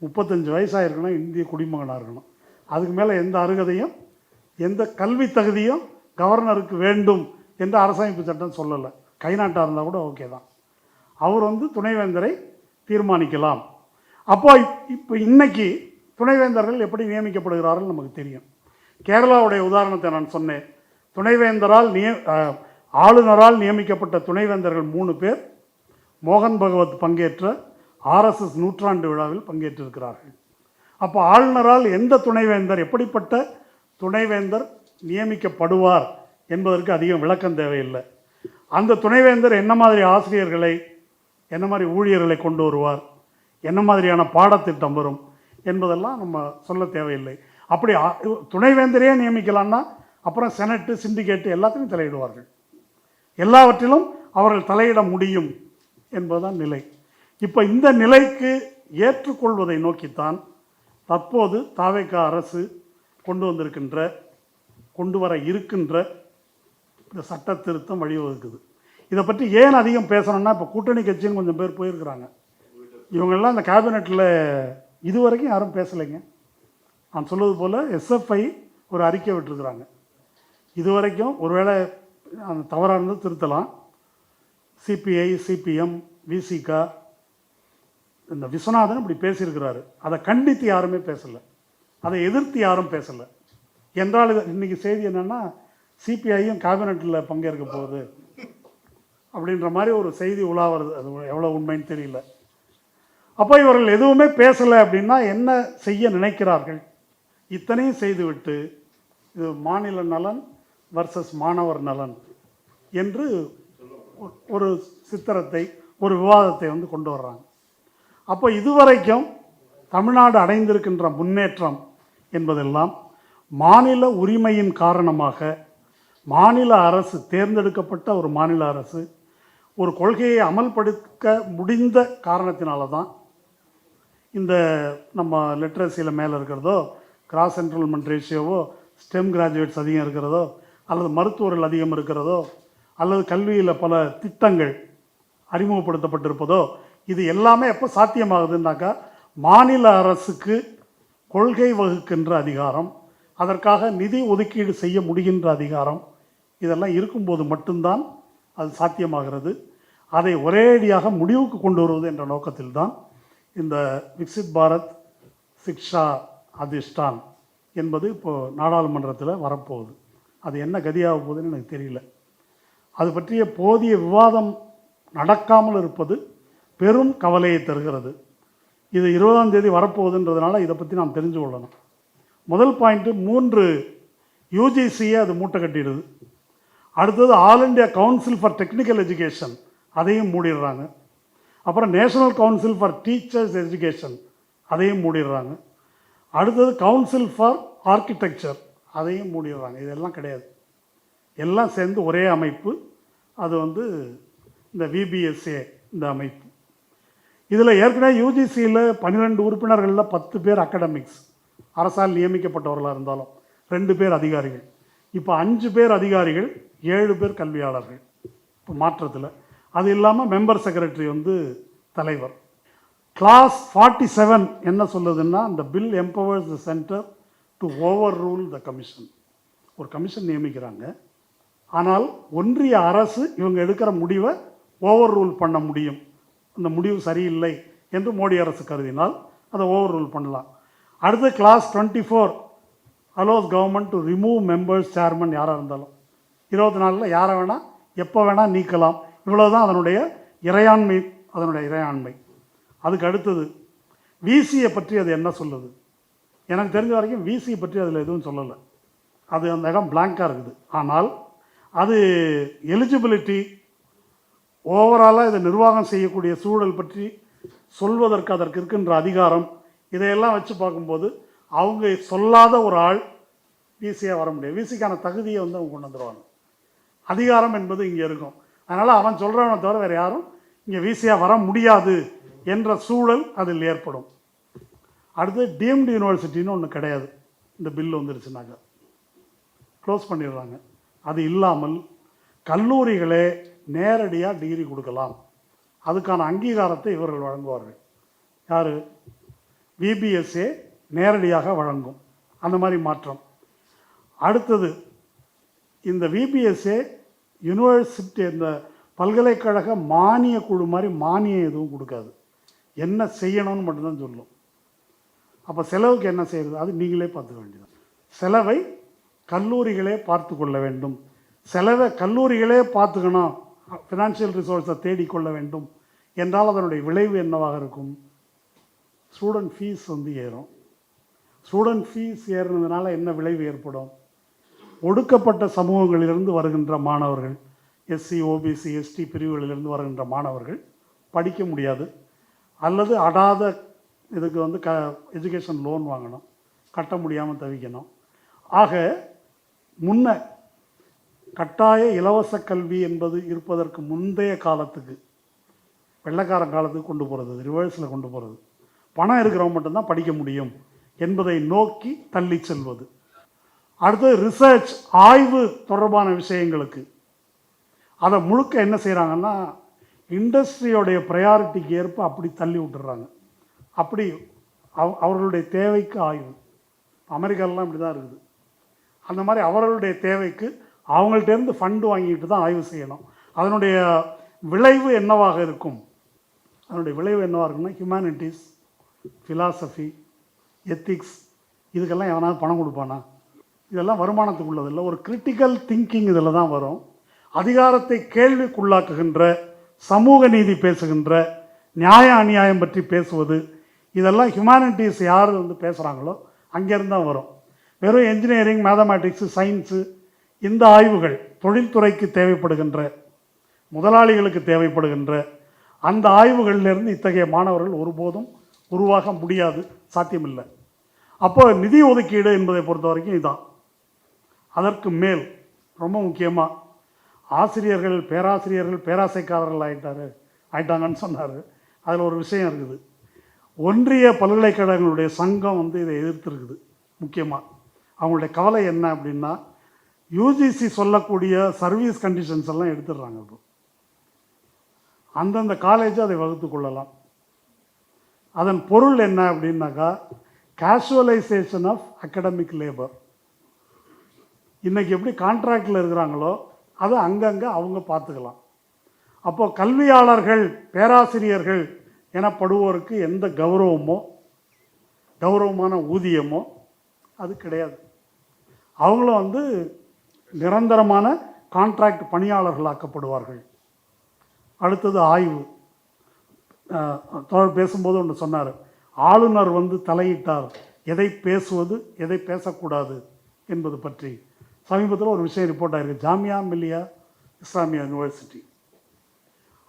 35 வயசாக இருக்கணும், இந்திய குடிமகனாக இருக்கணும். அதுக்கு மேலே எந்த அருகதையும் எந்த கல்வி தகுதியும் கவர்னருக்கு வேண்டும் என்று அரசமைப்பு சட்டம் சொல்லலை. கைநாட்டாக இருந்தால் கூட ஓகே தான். அவர் துணைவேந்தரை தீர்மானிக்கலாம். அப்போ இப்போ இன்னைக்கு துணைவேந்தர்கள் எப்படி நியமிக்கப்படுகிறார்கள் நமக்கு தெரியும். கேரளாவுடைய உதாரணத்தை நான் சொன்னேன். துணைவேந்தரால் ஆளுநரால் நியமிக்கப்பட்ட துணைவேந்தர்கள் 3 பேர் மோகன் பகவத் பங்கேற்ற RSS நூற்றாண்டு விழாவில் பங்கேற்றிருக்கிறார்கள். அப்போ ஆளுநரால் எந்த துணைவேந்தர், எப்படிப்பட்ட துணைவேந்தர் நியமிக்கப்படுவார் என்பதற்கு அதிகம் விளக்கம் தேவையில்லை. அந்த துணைவேந்தர் என்ன மாதிரி ஆசிரியர்களை, என்ன மாதிரி ஊழியர்களை கொண்டு வருவார், என்ன மாதிரியான பாடத்திட்டம் வரும் என்பதெல்லாம் நம்ம சொல்ல தேவையில்லை. அப்படி துணைவேந்தரையே நியமிக்கலான்னா அப்புறம் செனட்டு, சிண்டிகேட்டு எல்லாத்தையும் தலையிடுவார்கள். எல்லாவற்றிலும் அவர்கள் தலையிட முடியும் என்பதுதான் நிலை. இப்போ இந்த நிலைக்கு ஏற்றுக்கொள்வதை நோக்கித்தான் தற்போது தாவேக அரசு கொண்டு வர இருக்கின்ற இந்த சட்ட திருத்தம் வழிவகுக்குது. இதை பற்றி ஏன் அதிகம் பேசணும்னா, இப்போ கூட்டணி கட்சின்னு கொஞ்சம் பேர் போயிருக்கிறாங்க. இவங்கெல்லாம் இந்த கேபினெட்டில் இதுவரைக்கும் யாரும் பேசலைங்க. நான் சொல்வது போல் SFI ஒரு அறிக்கை விட்டுருக்குறாங்க. இதுவரைக்கும் ஒருவேளை அந்த தவறாக இருந்து திருத்தலாம். CPI, CPM, VCK, இந்த விஸ்வநாதன் இப்படி பேசியிருக்கிறாரு. அதை கண்டித்து யாருமே பேசலை, அதை எதிர்த்து யாரும் பேசலை. என்றால் இன்றைக்கி செய்தி என்னென்னா, CPIயும் கேபினெட்டில் பங்கேற்க போகுது அப்படின்ற மாதிரி ஒரு செய்தி உலாவது. அது எவ்வளோ உண்மைன்னு தெரியல. அப்போ இவர்கள் எதுவுமே பேசலை அப்படின்னா என்ன செய்ய நினைக்கிறார்கள்? இத்தனையும் செய்துவிட்டு இது மாநில நலன் வர்சஸ் மாணவர் நலன் என்று ஒரு சித்திரத்தை, ஒரு விவாதத்தை கொண்டு வர்றாங்க. அப்போ இதுவரைக்கும் தமிழ்நாடு அடைந்திருக்கின்ற முன்னேற்றம் என்பதெல்லாம் மாநில உரிமையின் காரணமாக, மாநில அரசு, தேர்ந்தெடுக்கப்பட்ட ஒரு மாநில அரசு ஒரு கொள்கையை அமல்படுத்த முடிந்த காரணத்தினால தான் இந்த நம்ம லிட்ரஸியில் மேலே இருக்கிறதோ, கிராஸ் என்ரோல்மெண்ட் ரேஷியோவோ, ஸ்டெம் கிராஜுவேட்ஸ் அதிகம் இருக்கிறதோ, அல்லது மருத்துவர்கள் அதிகம் இருக்கிறதோ, அல்லது கல்வியில் பல திட்டங்கள் அறிமுகப்படுத்தப்பட்டிருப்பதோ, இது எல்லாமே எப்போ சாத்தியமாகுதுன்னாக்கா மாநில அரசுக்கு கொள்கை வகுக்கின்ற அதிகாரம், அதற்காக நிதி ஒதுக்கீடு செய்ய முடிகின்ற அதிகாரம், இதெல்லாம் இருக்கும்போது மட்டும்தான் அது சாத்தியமாகிறது. அதை ஒரேடியாக முடிவுக்கு கொண்டு வருவது என்ற நோக்கத்தில்தான் இந்த விக்சித் பாரத் சிக்ஷா அதிஷ்டான் என்பது இப்போது நாடாளுமன்றத்தில் வரப்போகுது. அது என்ன கதியாக போகுதுன்னு எனக்கு தெரியல. அது பற்றிய போதிய விவாதம் நடக்காமல் இருப்பது பெரும் கவலையை தருகிறது. இது 20ஆம் தேதி வரப்போகுதுன்றதுனால இதை பற்றி நாம் தெரிஞ்சு கொள்ளணும். முதல் பாயிண்ட்டு, 3 யூஜிசியை அது மூட்டை கட்டிடுது. அடுத்தது all India council for technical education, அதையும் மூடிடுறாங்க. அப்புறம் national council for teachers education, அதையும் மூடிடுறாங்க. அடுத்தது கவுன்சில் ஃபார் ஆர்கிடெக்சர், அதையும் மூடிடுறாங்க. இதெல்லாம் கிடையாது, எல்லாம் சேர்ந்து ஒரே அமைப்பு. அது இந்த விபிஎஸ்ஏ இந்த அமைப்பு. இதில் ஏற்கனவே யூஜிசியில் 12 உறுப்பினர்களில் 10 பேர் அகடமிக்ஸ், அரசால் நியமிக்கப்பட்டவர்களாக இருந்தாலும் 2 பேர் அதிகாரிகள். இப்போ 5 பேர் அதிகாரிகள், 7 பேர் கல்வியாளர்கள் இப்போ மாற்றத்தில். அது இல்லாமல் மெம்பர் செக்ரட்டரி தலைவர். கிளாஸ் 47 என்ன சொல்லுதுன்னா, இந்த bill empowers the centre to over rule the commission. ஒரு கமிஷன் நியமிக்கிறாங்க, ஆனால் ஒன்றிய அரசு இவங்க எடுக்கிற முடிவை ஓவர் ரூல் பண்ண முடியும். அந்த முடிவு சரியில்லை என்று மோடி அரசு கருதினால் அதை ஓவர் ரூல் பண்ணலாம். அடுத்து clause 24 allows government to remove members chairman, யாராக இருந்தாலும் 24 யாரை வேணால் எப்போ வேணால் நீக்கலாம். இவ்வளோதான் அதனுடைய இறையாண்மை. அதுக்கு அடுத்தது விசியை பற்றி அது என்ன சொல்லுது? எனக்கு தெரிஞ்ச வரைக்கும் விசியை பற்றி அதில் எதுவும் சொல்லலை. அது அந்த இடம் பிளாங்காக இருக்குது. ஆனால் அது எலிஜிபிலிட்டி, ஓவராலாக இதை நிர்வாகம் செய்யக்கூடிய சூழல் பற்றி சொல்வதற்கு அதற்கு இருக்கின்ற அதிகாரம், இதையெல்லாம் வச்சு பார்க்கும்போது அவங்க சொல்லாத ஒரு ஆள் விசியாக வர முடியாது. விசிக்கான தகுதியை அவங்க கொண்டு வந்துடுவாங்க. அதிகாரம் என்பது இங்கே இருக்கும். அதனால் அவன் சொல்கிறவனை தவிர வேறு யாரும் இங்கே விசியாக வர முடியாது என்ற சூழல் அதில் ஏற்படும். அடுத்து டீம்டு யூனிவர்சிட்டின்னு ஒன்று கிடையாது. இந்த பில் வந்துருச்சுனாக்க க்ளோஸ் பண்ணிடுறாங்க. அது இல்லாமல் கல்லூரிகளே நேரடியாக டிகிரி கொடுக்கலாம். அதுக்கான அங்கீகாரத்தை இவர்கள் வழங்குவார்கள். யார்? விபிஎஸ்ஏ நேரடியாக வழங்கும். அந்த மாதிரி மாற்றம். அடுத்தது, இந்த விபிஎஸ்ஏ யூனிவர்சிட்டி, இந்த பல்கலைக்கழக மானிய குழு மாதிரி மானியம் எதுவும் கொடுக்காது. என்ன செய்யணும்னு மட்டும்தான் சொல்லும். அப்போ செலவுக்கு என்ன செய்கிறது? அது நீங்களே பார்த்துக்க வேண்டியது. செலவை கல்லூரிகளே பார்த்து கொள்ள வேண்டும். செலவை கல்லூரிகளே பார்த்துக்கணும், ஃபினான்ஷியல் ரிசோர்ஸை தேடிக்கொள்ள வேண்டும் என்றால் அதனுடைய விளைவு என்னவாக இருக்கும்? ஸ்டூடெண்ட் ஃபீஸ் ஏறும். ஸ்டூடெண்ட் ஃபீஸ் ஏறினதுனால என்ன விளைவு ஏற்படும்? ஒடுக்கப்பட்ட சமூகங்களிலிருந்து வருகின்ற மாணவர்கள், எஸ்சி, ஓபிசி, எஸ்டி பிரிவுகளிலிருந்து வருகின்ற மாணவர்கள் படிக்க முடியாது. அல்லது அடாத இதுக்கு எஜுகேஷன் லோன் வாங்கணும், கட்ட முடியாமல் தவிக்கணும். ஆக முன்ன கட்டாய இலவச கல்வி என்பது இருப்பதற்கு முந்தைய காலத்துக்கு, வெள்ளைக்காரன் காலத்துக்கு கொண்டு போகிறது, ரிவர்ஸில் கொண்டு போகிறது. பணம் இருக்கிறவங்க மட்டும்தான் படிக்க முடியும் என்பதை நோக்கி தள்ளி செல்வது. அடுத்து ரிசர்ச், ஆய்வு தொடர்பான விஷயங்களுக்கு அதை முழுக்க என்ன செய்கிறாங்கன்னா, இண்டஸ்ட்ரியோடைய ப்ரையாரிட்டிக்கு ஏற்ப அப்படி தள்ளி விட்டுறாங்க. அப்படி அவர்களுடைய தேவைக்கு ஆய்வு. அமெரிக்காலெலாம் இப்படி தான் இருக்குது. அந்த மாதிரி அவர்களுடைய தேவைக்கு அவங்கள்ட்டேருந்து ஃபண்டு வாங்கிட்டு தான் ஆய்வு செய்யணும். அதனுடைய விளைவு என்னவாக இருக்கும்? அதனுடைய விளைவு என்னவாக இருக்குன்னா, ஹியூமனிட்டிஸ், ஃபிலாசபி, எத்திக்ஸ், இதுக்கெல்லாம் எவனாவது பணம் கொடுப்பானா? இதெல்லாம் வருமானத்துக்கு உள்ளதில்லை. ஒரு கிரிட்டிக்கல் திங்கிங் இதில் தான் வரும். அதிகாரத்தை கேள்விக்குள்ளாக்குகின்ற, சமூக நீதி பேசுகின்ற, நியாய அநியாயம் பற்றி பேசுவது, இதெல்லாம் ஹியூமனிட்டிஸ் யார் பேசுகிறாங்களோ அங்கேருந்து தான் வரும். வெறும் என்ஜினியரிங், மேத்தமேட்டிக்ஸு, சயின்ஸு, இந்த ஆய்வுகள் தொழில்துறைக்கு தேவைப்படுகின்ற, முதலாளிகளுக்கு தேவைப்படுகின்ற அந்த ஆய்வுகளிலிருந்து இத்தகைய மாணவர்கள் ஒருபோதும் உருவாக முடியாது, சாத்தியமில்லை. அப்போ நிதி ஒதுக்கீடு என்பதை பொறுத்த வரைக்கும் இதுதான். அதற்கு மேல் ரொம்ப முக்கியமாக ஆசிரியர்கள், பேராசிரியர்கள் பேராசைக்காரர்கள் ஆயிட்டாங்கன்னு சொன்னார். அதில் ஒரு விஷயம் இருக்குது. ஒன்றிய பல்கலைக்கழகங்களுடைய சங்கம் இதை எதிர்த்துருக்குது. முக்கியமாக அவங்களுடைய கவலை என்ன அப்படின்னா, யூஜிசி சொல்லக்கூடிய சர்வீஸ் கண்டிஷன்ஸ் எல்லாம் எடுத்துடுறாங்க. இப்போ அந்தந்த காலேஜ் அதை வகுத்து கொள்ளலாம். அதன் பொருள் என்ன அப்படின்னாக்கா, கேஷுவலைசேஷன் ஆஃப் அகடமிக் லேபர். இன்றைக்கி எப்படி கான்ட்ராக்டில் இருக்கிறாங்களோ அதை அங்கங்கே அவங்க பார்த்துக்கலாம். அப்போது கல்வியாளர்கள், பேராசிரியர்கள் எனப்படுவோருக்கு எந்த கௌரவமான ஊதியமோ அது கிடையாது. அவங்களும் நிரந்தரமான கான்ட்ராக்ட் பணியாளர்களாக்கப்படுவார்கள். அடுத்தது ஆய்வு. தோழர் பேசும்போது ஒன்று சொன்னார், ஆளுநர் தலையிட்டார் எதை பேசுவது எதை பேசக்கூடாது என்பது பற்றி. சமீபத்தில் ஒரு விஷயம் ரிப்போர்ட் ஆகிருக்கு. ஜாமியா மில்லியா இஸ்லாமியா யூனிவர்சிட்டி,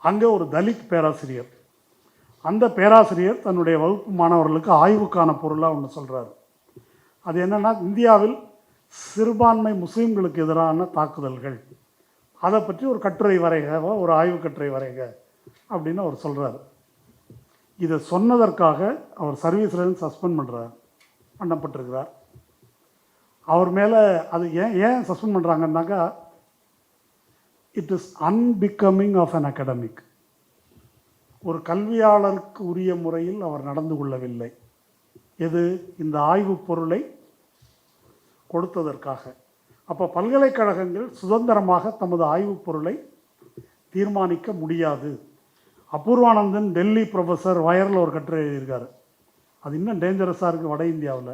அங்கே ஒரு தலித் பேராசிரியர், அந்த பேராசிரியர் தன்னுடைய வகுப்பு மாணவர்களுக்கு ஆய்வுக்கான பொருளாக ஒன்று சொல்கிறார். அது என்னென்னா, இந்தியாவில் சிறுபான்மை முஸ்லீம்களுக்கு எதிரான தாக்குதல்கள், அதை பற்றி ஒரு கட்டுரை வரைக, ஒரு ஆய்வு கட்டுரை வரைக அப்படின்னு அவர் சொல்கிறார். இதை சொன்னதற்காக அவர் சர்வீஸ்லேருந்து சஸ்பெண்ட் பண்ணப்பட்டிருக்கிறார். அவர் மேலே அது ஏன் சஸ்பெண்ட் பண்ணுறாங்கன்னாக்கா, it is unbecoming of an academic. ஒரு கல்வியாளருக்கு உரிய முறையில் அவர் நடந்து கொள்ளவில்லை. எது? இந்த ஆய்வு பொருளை கொடுத்ததற்காக. அப்போ பல்கலைக்கழகங்கள் சுதந்திரமாக தமது ஆய்வு பொருளை தீர்மானிக்க முடியாது. அபூர்வானந்தன் டெல்லி ப்ரொஃபஸர் வயரில் ஒரு கட்டுரை எழுதியிருக்காரு. அது இன்னும் டேஞ்சரஸாக இருக்குது வட இந்தியாவில்.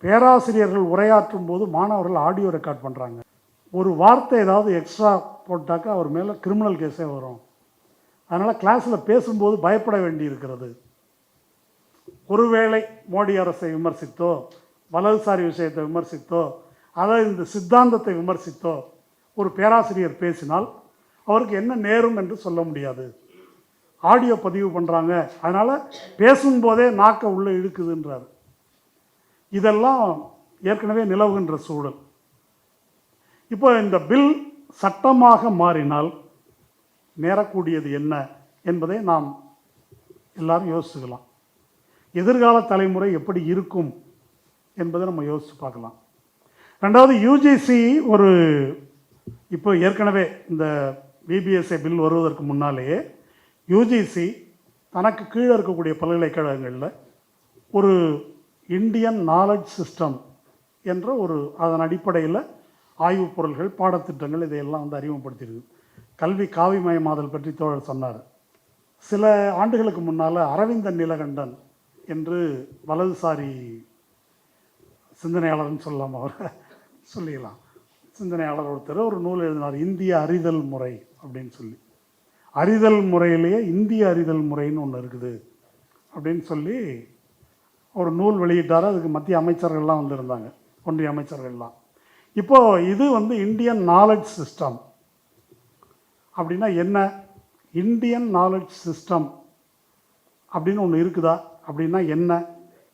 பேராசிரியர்கள் உரையாற்றும் போது மாணவர்கள் ஆடியோ ரெக்கார்ட் பண்ணுறாங்க. ஒரு வார்த்தை ஏதாவது எக்ஸ்ட்ரா போட்டாக்கா அவர் மேலே கிரிமினல் கேஸே வரும். அதனால் கிளாஸில் பேசும்போது பயப்பட வேண்டி இருக்கிறது. ஒருவேளை மோடி அரசை விமர்சித்தோ, வலதுசாரி விஷயத்தை விமர்சித்தோ, அதாவது இந்த சித்தாந்தத்தை விமர்சித்தோ ஒரு பேராசிரியர் பேசினால் அவருக்கு என்ன நேரும் என்று சொல்ல முடியாது. ஆடியோ பதிவு பண்ணுறாங்க, அதனால் பேசும்போதே நாக்க உள்ளே இழுக்குதுன்றார். இதெல்லாம் ஏற்கனவே நிலவுகின்ற சூழல். இப்போ இந்த பில் சட்டமாக மாறினால் நேரக்கூடியது என்ன என்பதை நாம் எல்லாரும் யோசிச்சுக்கலாம். எதிர்கால தலைமுறை எப்படி இருக்கும் என்பதை நம்ம யோசித்து பார்க்கலாம். ரெண்டாவது, யூஜிசி இப்போ ஏற்கனவே இந்த பிபிஎஸ்ஐ பில் வருவதற்கு முன்னாலேயே யூஜிசி தனக்கு கீழே இருக்கக்கூடிய பல்கலைக்கழகங்களில் ஒரு இந்தியன் நாலேஜ் சிஸ்டம் என்ற அதன் அடிப்படையில் ஆய்வுப் பொருள்கள், பாடத்திட்டங்கள் இதையெல்லாம் அறிமுகப்படுத்தியிருக்கு. கல்வி காவிமயமாதல் பற்றி தோழர் சொன்னார். சில ஆண்டுகளுக்கு முன்னால் அரவிந்தன் நீலகண்டன் என்று வலதுசாரி சிந்தனையாளர்னு சொல்லலாம், அவரை சொல்லிக்கலாம், சிந்தனையாளர் ஒருத்தர் ஒரு நூல் எழுதினார், இந்திய அறிதல் முறை அப்படின்னு சொல்லி. அறிதல் முறையிலேயே இந்திய அறிதல் முறைன்னு ஒன்று இருக்குது அப்படின்னு சொல்லி ஒரு நூல் வெளியிட்டார். அதுக்கு மத்திய அமைச்சர்கள்லாம் வந்திருந்தாங்க, ஒன்றிய அமைச்சர்கள்லாம். இப்போது இது இந்தியன் நாலேஜ் சிஸ்டம் அப்படின்னா என்ன? இந்தியன் நாலேஜ் சிஸ்டம் அப்படின்னு ஒன்று இருக்குதா அப்படின்னா என்ன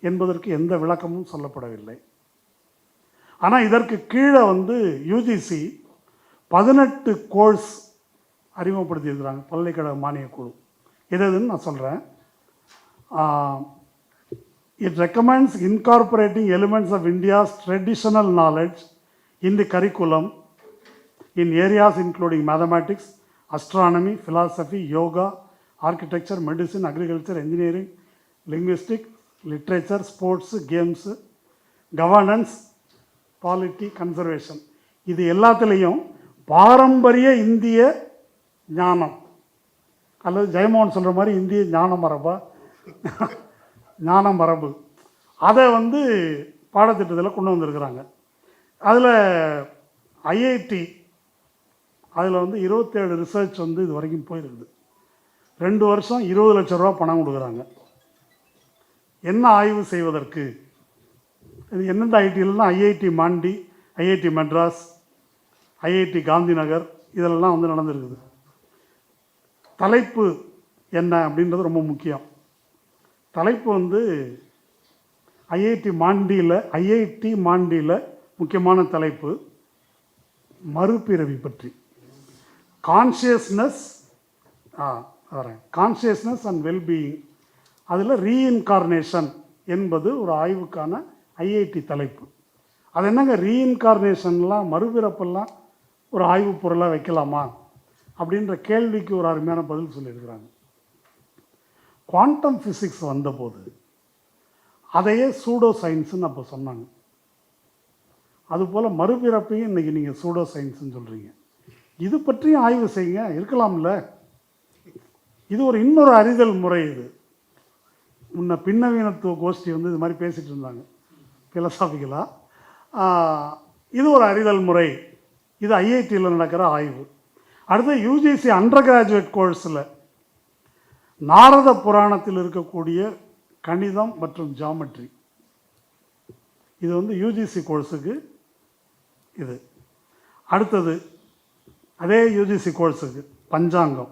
என்பதற்கு எந்த விளக்கமும் சொல்லப்படவில்லை. ஆனால் இதற்கு கீழே யூஜிசி 18 கோர்ஸ் அறிமுகப்படுத்தியிருக்கிறாங்க பல்கலைக்கழக மானியக் குழு. எதுன்னு நான் சொல்கிறேன். It recommends incorporating elements of India's traditional knowledge in the curriculum in areas including mathematics, astronomy, philosophy, yoga, architecture, medicine, agriculture, engineering, linguistics, literature, sports, games, governance, polity, conservation. இது எல்லாத்துலேயும் பாரம்பரிய இந்திய ஞானம், அல்லது ஜெயமோகன் சொல்கிற மாதிரி இந்திய ஞான மரபு, அதை பாடத்திட்டத்தில் கொண்டு வந்திருக்கிறாங்க. அதில் ஐஐடி அதில் 27 ரிசர்ச் இது வரைக்கும் போயிருக்குது. 2 வருஷம் 20 லட்ச ரூபா பணம் கொடுக்குறாங்க. என்ன ஆய்வு செய்வதற்கு? இது எந்தெந்த ஐடியில்னா IIT Mandi, IIT Madras, IIT Gandhinagar, இதெல்லாம் நடந்திருக்குது. தலைப்பு என்ன அப்படின்றது ரொம்ப முக்கியம். தலைப்பு ஐஐடி மாண்டியில் முக்கியமான தலைப்பு மறுபிறவி பற்றி. கான்ஷியஸ்னஸ் அண்ட் வெல்பீயிங், அதில் ரீஇன்கார்னேஷன் என்பது ஒரு ஆய்வுக்கான ஐஐடி தலைப்பு. அது என்னங்க ரீஇன்கார்னேஷன்லாம் மறுபிறப்பெல்லாம் ஒரு ஆய்வு பொருளாக வைக்கலாமா அப்படின்ற கேள்விக்கு ஒரு அருமையான பதில் சொல்லியிருக்கிறாங்க. குவாண்டம் ஃபிசிக்ஸ் வந்தபோது அதையே சூடோ சயின்ஸுன்னு அப்போ சொன்னாங்க. அதுபோல் மறுபிறப்பையும் இன்றைக்கி நீங்கள் சூடோ சயின்ஸுன்னு சொல்கிறீங்க. இது பற்றியும் ஆய்வு செய்யுங்க, இருக்கலாம்ல. இது ஒரு இன்னொரு அறிதல் முறை. இது முன்ன பின்னவீனத்துவ கோஷ்டி வந்து இது மாதிரி பேசிகிட்டு இருந்தாங்க ஃபிலசாபிக்கலாக. இது ஒரு அறிதல் முறை. இது ஐஐடியில் நடக்கிற ஆய்வு. அடுத்து யூஜிசி அண்டர் கிராஜுவேட் கோர்ஸில் நாரத புராணத்தில் இருக்கக்கூடிய கணிதம் மற்றும் ஜாமெட்ரி, இது வந்து யூஜிசி கோர்ஸுக்கு இது. அடுத்தது அதே யூஜிசி கோர்ஸுக்கு பஞ்சாங்கம்,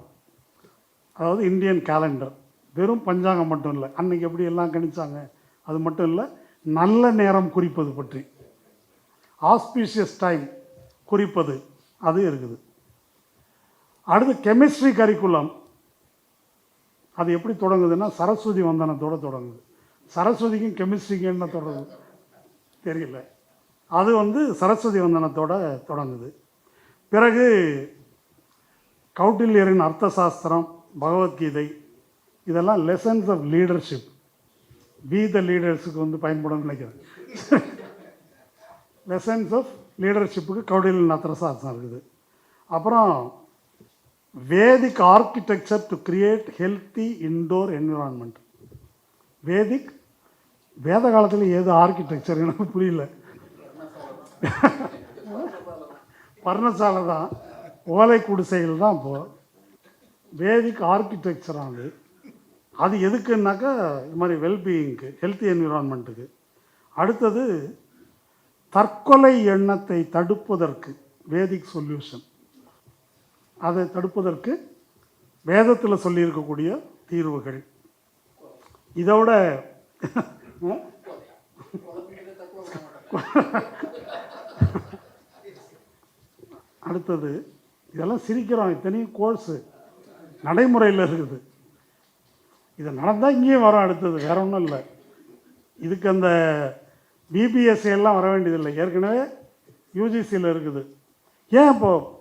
அதாவது இந்தியன் கேலண்டர். வெறும் பஞ்சாங்கம் மட்டும் இல்லை, அன்றைக்கி எப்படி எல்லாம் கணிச்சாங்க அது மட்டும் இல்லை, நல்ல நேரம் குறிப்பது பற்றி, ஆஸ்பீஷியஸ் டைம் குறிப்பது, அது இருக்குது. அடுத்து கெமிஸ்ட்ரி கரிக்குலம். அது எப்படி தொடங்குதுன்னா சரஸ்வதி வந்தனத்தோடு தொடங்குது. சரஸ்வதிக்கும் கெமிஸ்ட்ரிக்கும் என்ன தொடங்குது தெரியல. அது வந்து சரஸ்வதி வந்தனத்தோடு தொடங்குது. பிறகு கௌட்டில்யரின் அர்த்த சாஸ்திரம், பகவத்கீதை, இதெல்லாம் lessons of leadership. Be the லீடர்ஸுக்கு வந்து பயன்படும் நினைக்கிறேன். லெசன்ஸ் ஆஃப் லீடர்ஷிப்புக்கு கௌடில்யன் அர்த்த சாஸ்திரம் இருக்குது. அப்புறம் Vedic architecture to create healthy indoor environment. வேத காலத்தில் ஏது ஆர்கிடெக்சர் எனக்கு புரியல. பர்ணசாலை தான், ஓலை குடிசைகள் தான். இப்போது வேதிக் ஆர்கிடெக்சர் ஆனது அது எதுக்குன்னாக்கா இது மாதிரி வெல்பீயிங்க்கு, ஹெல்த்தி என்விரான்மெண்ட்டுக்கு. அடுத்தது தற்கொலை எண்ணத்தை தடுப்பதற்கு வேதிக் சொல்யூஷன். அதை தடுப்பதற்கு வேதத்தில் சொல்லியிருக்கக்கூடிய தீர்வுகள். இதோட அடுத்தது இதெல்லாம் சிரிக்கிறோம், இத்தனையும் கோர்ஸு நடைமுறையில் இருக்குது. இது நடந்தால் இங்கேயும் வரும். அடுத்தது வேற ஒன்றும் இல்லை. இதுக்கு அந்த பிபிஎஸ்சி எல்லாம் வர வேண்டியதில்லை, ஏற்கனவே யூஜிசியில் இருக்குது. ஏன் இப்போது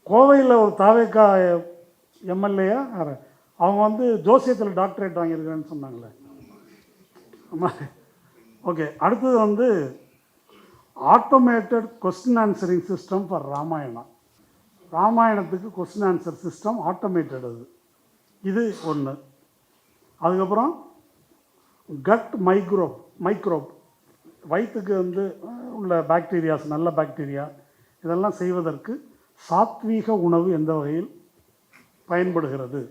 கோவையில் ஒரு தாவேக்கா எம்எல்ஏயா அவங்க வந்து ஜோசியத்தில் டாக்டரேட் வாங்கியிருக்கிறேன்னு சொன்னாங்களே. ஓகே. அடுத்தது வந்து automated question answering system for Ramayana. ராமாயணத்துக்கு கொஸ்டின் ஆன்சர் சிஸ்டம் ஆட்டோமேட்டட். அது இது ஒன்று. அதுக்கப்புறம் கட் மைக்ரோப் வயிற்றுக்கு வந்து உள்ள பாக்டீரியாஸ், நல்ல பாக்டீரியா, இதெல்லாம் செய்வதற்கு சாத்வீக உணவு எந்த வகையில் பயன்படுகிறது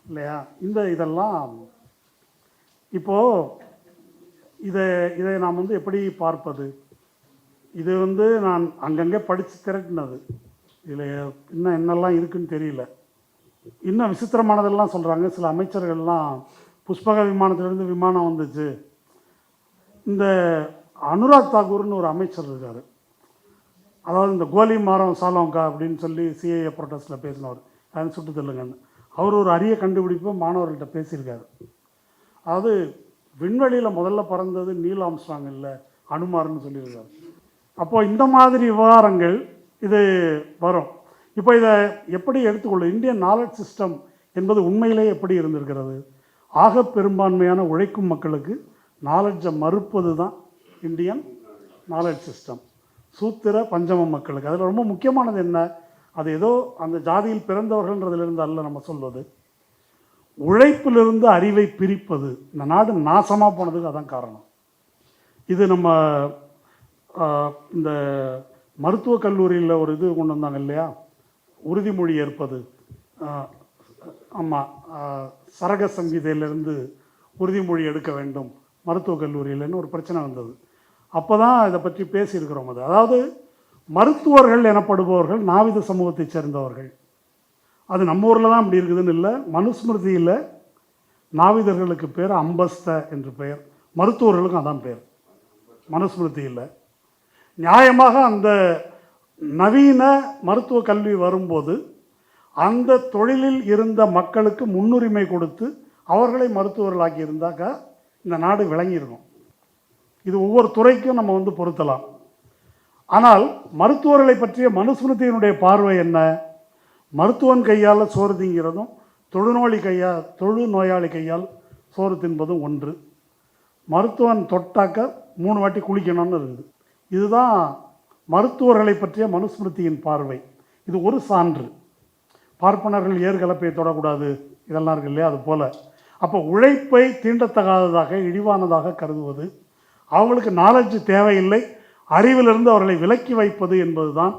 இல்லையா? இதெல்லாம் இப்போது இதை நாம் வந்து எப்படி பார்ப்பது? இது வந்து நான் அங்கங்கே படித்து திரட்டினது. இதில் இன்னும் என்னெல்லாம் இருக்குன்னு தெரியல. இன்னும் விசித்திரமானதெல்லாம் சொல்கிறாங்க. சில அமைச்சர்கள்லாம் புஷ்பக விமானத்திலேருந்து விமானம் வந்துச்சு. இந்த அனுராக் தாக்கூர்னு ஒரு அமைச்சர் இருக்கார், அதாவது இந்த கோலி மாரம் சாலோங்கா அப்படின்னு சொல்லி சிஏஏ ப்ரொட்டஸ்ட்டில் பேசினவர், அதை சுட்டு தள்ளுங்கன்னு. அவர் ஒரு அரிய கண்டுபிடிப்பை மாணவர்கள்ட்ட பேசியிருக்காரு. அதாவது விண்வெளியில் முதல்ல பறந்தது நீல் ஆம்ஸ்ட்ராங் இல்லை, அனுமார்னு சொல்லியிருக்காரு. அப்போது இந்த மாதிரி விவகாரங்கள் இது வரும். இப்போ இதை எப்படி எடுத்துக்கொள்ளும்? இந்தியன் நாலேஜ் சிஸ்டம் என்பது உண்மையிலேயே எப்படி இருந்திருக்கிறது? ஆக பெரும்பான்மையான உழைக்கும் மக்களுக்கு நாலேஜை மறுப்பது தான் இந்தியன் நாலேஜ் சிஸ்டம். சூத்திர பஞ்சம மக்களுக்கு அதில் ரொம்ப முக்கியமானது என்ன? அது ஏதோ அந்த ஜாதியில் பிறந்தவர்கள்ன்றதிலிருந்து அல்ல நம்ம சொல்வது, உழைப்பிலிருந்து அறிவை பிரிப்பது. இந்த நாடு நாசமாக போனதுக்கு அதான் காரணம். இது நம்ம இந்த மருத்துவக் கல்லூரியில் ஒரு இது கொண்டு வந்தாங்க இல்லையா, உறுதிமொழி ஏற்பது. ஆமாம், சரக சங்கீதையிலேருந்து உறுதிமொழி எடுக்க வேண்டும் மருத்துவக் கல்லூரியில்னு ஒரு பிரச்சனை வந்தது. அப்போ தான் இதை பற்றி பேசியிருக்கிறோம். அதாவது மருத்துவர்கள் எனப்படுபவர்கள் நாவித சமூகத்தைச் சேர்ந்தவர்கள். அது நம்ம ஊரில் தான் அப்படி இருக்குதுன்னு இல்லை. மனுஸ்மிருதியில் நாவிதர்களுக்கு பேர் அம்பஸ்த என்று பெயர், மருத்துவர்களுக்கும் அதான் பேர் மனுஸ்மிருதியில். நியாயமாக அந்த நவீன மருத்துவ கல்வி வரும்போது அந்த தொழிலில் இருந்த மக்களுக்கு முன்னுரிமை கொடுத்து அவர்களை மருத்துவர்களாக்கி இருந்தாக்கா இந்த நாடு விளங்கியிருக்கும். இது ஒவ்வொரு துறைக்கும் நம்ம வந்து பொருத்தலாம். ஆனால் மருத்துவர்களை பற்றிய மனுஸ்மிருதியினுடைய பார்வை என்ன? மருத்துவன் கையால் சோறு திங்கிறதும் தொழுநோயாளி கையால் சோறு தின்பதும் ஒன்று. மருத்துவன் தொட்டாக்க 3 வாட்டி குளிக்கணும்னு இருக்குது. இதுதான் மருத்துவர்களை பற்றிய மனுஸ்மிருதியின் பார்வை. இது ஒரு சான்று. பார்ப்பனர்கள் ஏற்கலப்பையை தொடக்கூடாது, இதெல்லாம் இருக்கு இல்லையா? அது போல் அப்போ உழைப்பை தீண்டத்தகாததாக இழிவானதாக கருதுவது, அவங்களுக்கு நாலேஜ் தேவையில்லை, அறிவிலிருந்து அவர்களை விலக்கி வைப்பது என்பது தான்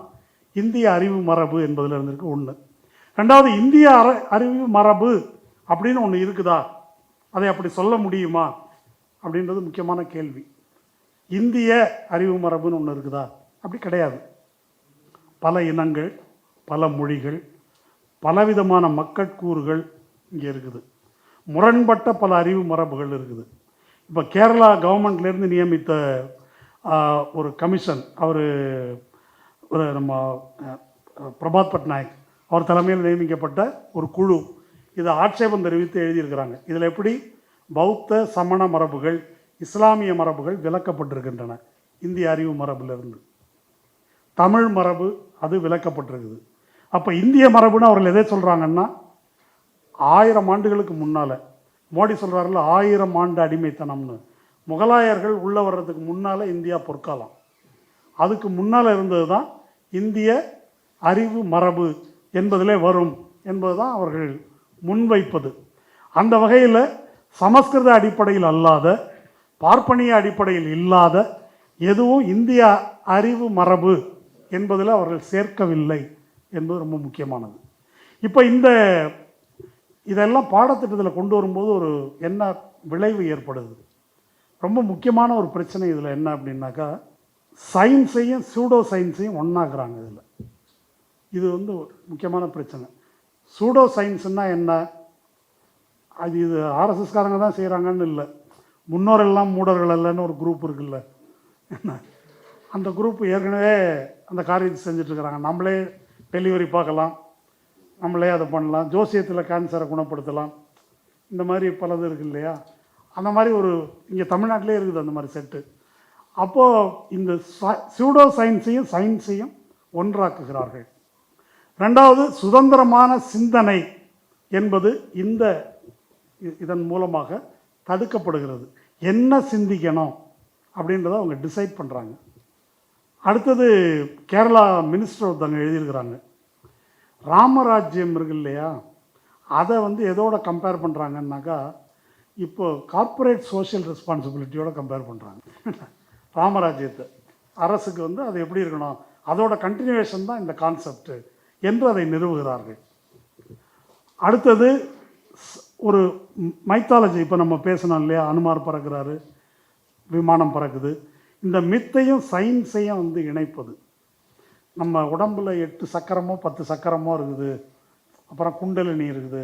இந்திய அறிவு மரபு என்பதில் இருந்திருக்கு ஒன்று. ரெண்டாவது, இந்திய அறிவு மரபு அப்படின்னு ஒன்று இருக்குதா, அதை அப்படி சொல்ல முடியுமா அப்படின்றது முக்கியமான கேள்வி. இந்திய அறிவு மரபுன்னு ஒன்று இருக்குதா? அப்படி கிடையாது. பல இனங்கள், பல மொழிகள், பலவிதமான மக்கட்கூறுகள் இங்கே இருக்குது. முரண்பட்ட பல அறிவு மரபுகள் இருக்குது. இப்போ கேரளா கவர்மெண்ட்லேருந்து நியமித்த ஒரு கமிஷன், ஒரு நம்ம பிரபாத் பட்நாயக் அவர் தலைமையில் நியமிக்கப்பட்ட ஒரு குழு இதை ஆட்சேபம் தெரிவித்து எழுதியிருக்கிறாங்க. இதில் எப்படி பௌத்த சமண மரபுகள், இஸ்லாமிய மரபுகள் விலக்கப்பட்டிருக்கின்றன. இந்திய அறிவு மரபிலிருந்து தமிழ் மரபு அது விலக்கப்பட்டிருக்குது. அப்போ இந்திய மரபுன்னு அவர்கள் எதை சொல்கிறாங்கன்னா, 1000 ஆண்டுகளுக்கு முன்னால், மோடி சொல்கிறாருல 1000 ஆண்டு அடிமைத்தனம்னு, முகலாயர்கள் உள்ளே வர்றதுக்கு முன்னால் இந்தியா பொற்காலம், அதுக்கு முன்னால் இருந்தது தான் இந்திய அறிவு மரபு என்பதிலே வரும் என்பது தான் அவர்கள் முன்வைப்பது. அந்த வகையில் சமஸ்கிருத அடிப்படையில் அல்லாத, பார்ப்பனிய அடிப்படையில் இல்லாத எதுவும் இந்திய அறிவு மரபு என்பதில் அவர்கள் சேர்க்கவில்லை என்பது ரொம்ப முக்கியமானது. இப்போ இதெல்லாம் பாடத்திட்டத்தில் கொண்டு வரும்போது ஒரு என்ன விளைவு ஏற்படுது, ரொம்ப முக்கியமான ஒரு பிரச்சனை இதில் என்ன அப்படின்னாக்கா, சயின்ஸையும் சூடோ சயின்ஸையும் ஒன்றாக்குறாங்க. இது வந்து ஒரு முக்கியமான பிரச்சனை. சூடோ சயின்ஸுன்னா என்ன? இது ஆர்எஸ்எஸ்காரங்க தான் செய்கிறாங்கன்னு இல்லை, முன்னோரெல்லாம் மூடர்கள் இல்லைன்னு ஒரு குரூப் இருக்குல்ல, அந்த குரூப் ஏற்கனவே அந்த காரியத்தை செஞ்சிட்ருக்கிறாங்க. நம்மளே டெலிவரி பார்க்கலாம், நம்மளே அதை பண்ணலாம், ஜோசியத்தில் கேன்சரை குணப்படுத்தலாம், இந்த மாதிரி பலது இருக்குது இல்லையா? அந்த மாதிரி இங்கே தமிழ்நாட்டிலே இருக்குது அந்த மாதிரி செட்டு. அப்போது இந்த சூடோ சயின்ஸையும் ஒன்றாக்குகிறார்கள். ரெண்டாவது, சுதந்திரமான சிந்தனை என்பது இதன் மூலமாக தடுக்கப்படுகிறது. என்ன சிந்திக்கணும் அப்படின்றத அவங்க டிசைட் பண்ணுறாங்க. அடுத்தது, கேரளா மினிஸ்டர் ஒருத்தவங்க எழுதியிருக்கிறாங்க, ராமராஜ்யம் இருக்கு இல்லையா, அதை எதோட கம்பேர் பண்ணுறாங்கன்னாக்கா, இப்போ கார்ப்பரேட் சோஷியல் ரெஸ்பான்சிபிலிட்டியோட கம்பேர் பண்ணுறாங்க. ராமராஜ்யத்தை அரசுக்கு அது எப்படி இருக்கணும், அதோட கண்டினியூவேஷன் தான் இந்த கான்செப்ட் என்று அதை நிறுவுகிறார்கள். அடுத்தது, ஒரு மைத்தாலஜி, இப்போ நம்ம பேசணும் இல்லையா, அனுமார் பறக்கிறாரு, விமானம் பறக்குது, இந்த மித்தையும் சயின்ஸையும் இணைப்பது. நம்ம உடம்பில் 8 சக்கரமோ 10 சக்கரமோ இருக்குது, அப்புறம் குண்டலினி இருக்குது,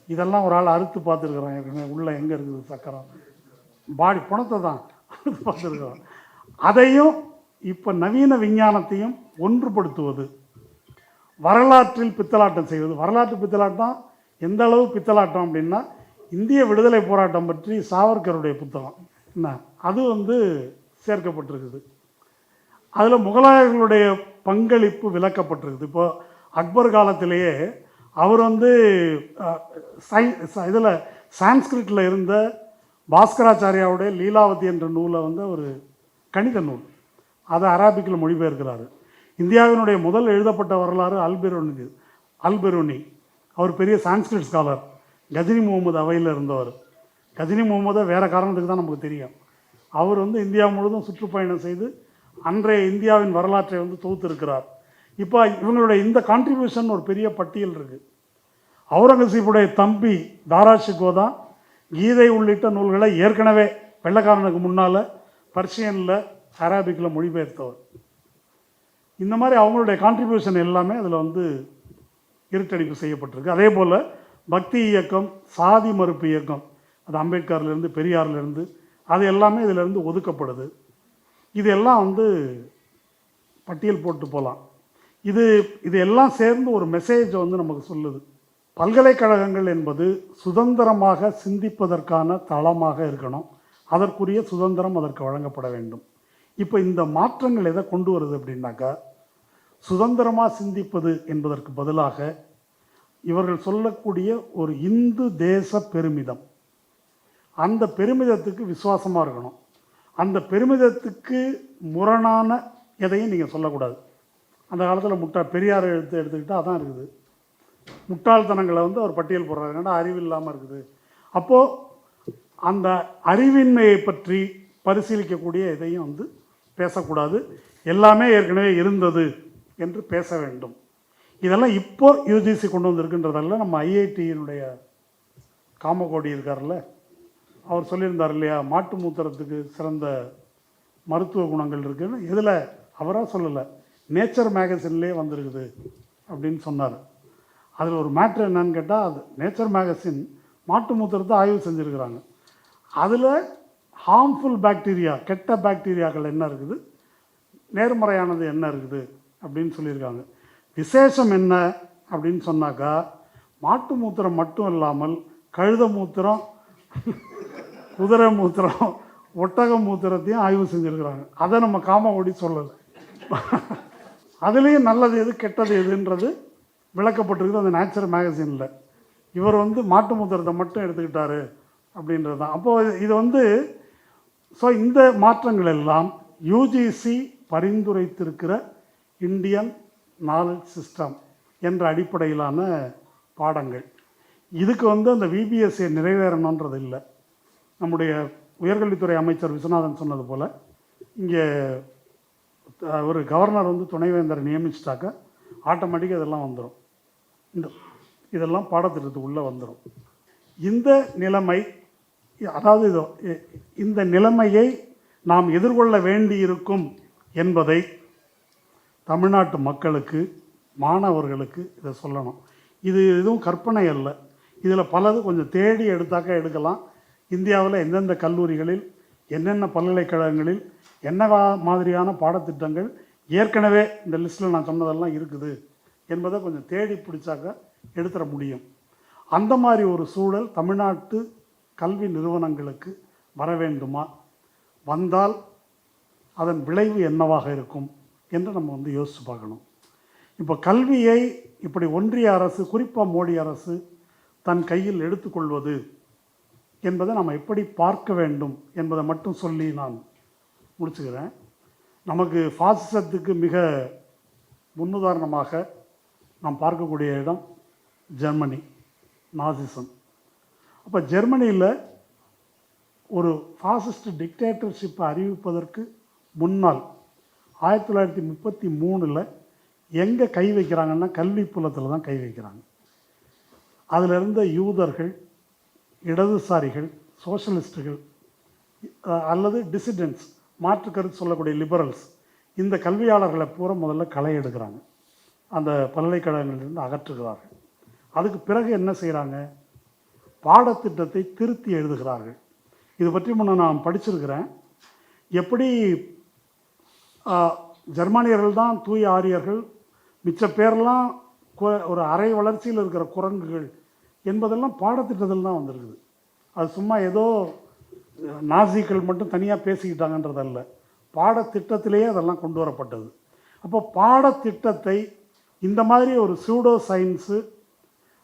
இதெல்லாம் ஒரு ஆள் அறுத்து பார்த்துருக்குறோம் ஏற்கனவே, உள்ளே எங்கே இருக்குது சக்கரம், பாடி புணத்தை தான் அறுத்து பார்த்துருக்குறோம். அதையும் இப்போ நவீன விஞ்ஞானத்தையும் ஒன்றுபடுத்துவது, வரலாற்றில் பித்தலாட்டம் செய்வது. வரலாற்று பித்தலாட்டம் எந்த அளவு பித்தலாட்டம் அப்படின்னா, இந்திய விடுதலை போராட்டம் பற்றி சாவர்கருடைய புத்தகம் என்ன, அது சேர்க்கப்பட்டிருக்குது. அதில் முகலாயர்களுடைய பங்களிப்பு விளக்கப்பட்டிருக்குது. இப்போ அக்பர் காலத்திலேயே அவர் இதில் சான்ஸ்கிரிட்டில் இருந்த பாஸ்கராச்சாரியாவுடைய லீலாவதி என்ற நூலை ஒரு கணித நூல், அதை அரபிக்கில் மொழிபெயர்க்கிறார். இந்தியாவினுடைய முதல் எழுதப்பட்ட வரலாறு அல்பெருனி. அவர் பெரிய சான்ஸ்கிரிட் ஸ்காலர், கஜினி முகமது அவையில் இருந்தவர். கஜினி முகமதை வேறு காரணத்துக்கு தான் நமக்கு தெரியும். அவர் இந்தியா முழுவதும் சுற்றுப்பயணம் செய்து அன்றைய இந்தியாவின் வரலாற்றை தொகுத்திருக்கிறார். இப்போ இவங்களுடைய இந்த கான்ட்ரிபியூஷன் ஒரு பெரிய பட்டியல் இருக்குது. அவுரங்கசீப்புடைய தம்பி தாராஷிகோ தான் கீதை உள்ளிட்ட நூல்களை ஏற்கனவே வெள்ளைக்காரனுக்கு முன்னால் பர்ஷியனில் அரபிக்கில் மொழிபெயர்த்தவர். இந்த மாதிரி அவங்களுடைய கான்ட்ரிபியூஷன் எல்லாமே அதில் இருட்டடிப்பு செய்யப்பட்டிருக்கு. அதே போல் பக்தி இயக்கம், சாதி மறுப்பு இயக்கம், அது அம்பேத்கர்லேருந்து பெரியார்லேருந்து அது எல்லாமே இதிலேருந்து ஒதுக்கப்படுது. இதெல்லாம் பட்டியல் போட்டு போகலாம். இது எல்லாம் சேர்ந்து ஒரு மெசேஜை நமக்கு சொல்லுது. பல்கலைக்கழகங்கள் என்பது சுதந்திரமாக சிந்திப்பதற்கான தளமாக இருக்கணும். அதற்குரிய சுதந்திரம் அதற்கு வழங்கப்பட வேண்டும். இப்போ இந்த மாற்றங்கள் எதை கொண்டு வருது அப்படின்னாக்கா, சுதந்திரமாக சிந்திப்பது என்பதற்கு பதிலாக இவர்கள் சொல்லக்கூடிய ஒரு இந்து தேச பெருமிதம், அந்த பெருமிதத்துக்கு விசுவாசமாக இருக்கணும். அந்த பெருமிதத்துக்கு முரணான எதையும் நீங்கள் சொல்லக்கூடாது. அந்த காலத்தில் பெரியார் எடுத்துக்கிட்டால் அதான் இருக்குது. முட்டாள்தனங்களை அவர் பட்டியல் போடுறாரு, ஏன்னா அறிவு இல்லாமல் இருக்குது. அப்போது அந்த அறிவின்மையை பற்றி பரிசீலிக்கக்கூடிய எதையும் பேசக்கூடாது. எல்லாமே ஏற்கனவே இருந்தது என்று பேச வேண்டும். இதெல்லாம் இப்போ யூஜிசி கொண்டு வந்திருக்குன்றதல்ல. நம்ம ஐஐடியினுடைய காமகோடி இருக்கார்ல, அவர் சொல்லியிருந்தார் இல்லையா, மாட்டு மூத்திரத்துக்கு சிறந்த மருத்துவ குணங்கள் இருக்குன்னு. இதில் அவராக சொல்லலை, நேச்சர் மேகசின்லேயே வந்திருக்குது அப்படின்னு சொன்னார். அதில் ஒரு மேட்ரு என்னன்னு கேட்டால், அது நேச்சர் மேகசின் மாட்டு மூத்திரத்தை ஆய்வு செஞ்சுருக்கிறாங்க. அதில் ஹார்ம்ஃபுல் பாக்டீரியா, கெட்ட பாக்டீரியாக்கள் என்ன இருக்குது, நேர்மறையானது என்ன இருக்குது அப்படின்னு சொல்லியிருக்காங்க. விசேஷம் என்ன அப்படின்னு சொன்னாக்கா, மாட்டு மூத்திரம் மட்டும் இல்லாமல் கழுத மூத்திரம், குதிரை மூத்திரம், ஒட்டக மூத்திரத்தையும் ஆய்வு செஞ்சுருக்கிறாங்க. அதை நம்ம காமகோடி சொல்லலை. அதுலேயும் நல்லது எது கெட்டது எதுன்றது விளக்கப்பட்டிருக்குது அந்த நேச்சர் மேகசினில். இவர் மாட்டு மூத்திரத்தை மட்டும் எடுத்துக்கிட்டாரு அப்படின்றது தான். அப்போது இது ஸோ இந்த மாற்றங்கள் எல்லாம் யூஜிசி பரிந்துரைத்திருக்கிற இந்தியன் நாலேஜ் சிஸ்டம் என்ற அடிப்படையிலான பாடங்கள். இதுக்கு அந்த விபிஎஸ்ஏ நிறைவேறணுன்றது இல்லை. நம்முடைய உயர்கல்வித்துறை அமைச்சர் விஸ்வநாதன் சொன்னது போல், இங்கே ஒரு கவர்னர் துணைவேந்தரை நியமிச்சிட்டாக்க ஆட்டோமேட்டிக்காக இதெல்லாம் வந்துடும். இதெல்லாம் பாடத்திட்டத்துக்குள்ளே வந்துடும். இந்த நிலைமை, அதாவது இந்த நிலைமையை நாம் எதிர்கொள்ள வேண்டியிருக்கும் என்பதை தமிழ்நாட்டு மக்களுக்கு, மாணவர்களுக்கு இதை சொல்லணும். இது எதுவும் கற்பனை அல்ல. இதில் பலது கொஞ்சம் தேடி எடுத்தாக்க எடுக்கலாம். இந்தியாவில் எந்தெந்த கல்லூரிகளில், என்னென்ன பல்கலைக்கழகங்களில் என்ன மாதிரியான பாடத்திட்டங்கள் ஏற்கனவே இந்த லிஸ்ட்டில் நான் சொன்னதெல்லாம் இருக்குது என்பதை கொஞ்சம் தேடி பிடிச்சாக்க எடுத்துட முடியும். அந்த மாதிரி ஒரு சூழல் தமிழ்நாட்டு கல்வி நிறுவனங்களுக்கு வர வேண்டுமா? வந்தால் அதன் விளைவு என்னவாக இருக்கும் என்று நம்ம யோசித்து பார்க்கணும். இப்போ கல்வியை இப்படி ஒன்றிய அரசு, குறிப்பாக மோடி அரசு தன் கையில் எடுத்துக்கொள்வது என்பதை நம்ம எப்படி பார்க்க வேண்டும் என்பதை மட்டும் சொல்லி நான் முடிச்சுக்கிறேன். நமக்கு ஃபாசிசத்துக்கு மிக முன்னுதாரணமாக நாம் பார்க்கக்கூடிய இடம் ஜெர்மனி, நாசிசம். அப்போ ஜெர்மனியில் ஒரு ஃபாசிஸ்ட் டிக்டேட்டர்ஷிப்பை அறிவிப்பதற்கு முன்னால் 1933 எங்கே கை வைக்கிறாங்கன்னா கல்வி புலத்தில் தான் கை வைக்கிறாங்க. அதில் இருந்த யூதர்கள், இடதுசாரிகள், சோஷலிஸ்ட்டுகள் அல்லது டிசிடென்ட்ஸ், மாற்று கருத்து சொல்லக்கூடிய லிபரல்ஸ், இந்த கல்வியாளர்களை பூரா முதல்ல களை எடுக்கிறாங்க, அந்த பல்கலைக்கழகங்களிலிருந்து அகற்றுகிறார்கள். அதுக்கு பிறகு என்ன செய்கிறாங்க? பாடத்திட்டத்தை திருத்தி எழுதுகிறார்கள். இது பற்றி முன்ன நான் படிச்சிருக்கிறேன். எப்படி ஜெர்மானியர்கள் தான் தூய ஆரியர்கள், மிச்ச பேரெல்லாம் ஒரு அரை வளர்ச்சியில் இருக்கிற குரங்குகள் என்பதெல்லாம் பாடத்திட்டத்தில் தான் வந்திருக்குது. அது சும்மா ஏதோ நாசிக்கள் மட்டும் தனியாக பேசிக்கிட்டாங்கன்றதல்ல, பாடத்திட்டத்திலேயே அதெல்லாம் கொண்டு வரப்பட்டது. அப்போ பாடத்திட்டத்தை இந்த மாதிரி ஒரு சூடோ சயின்ஸு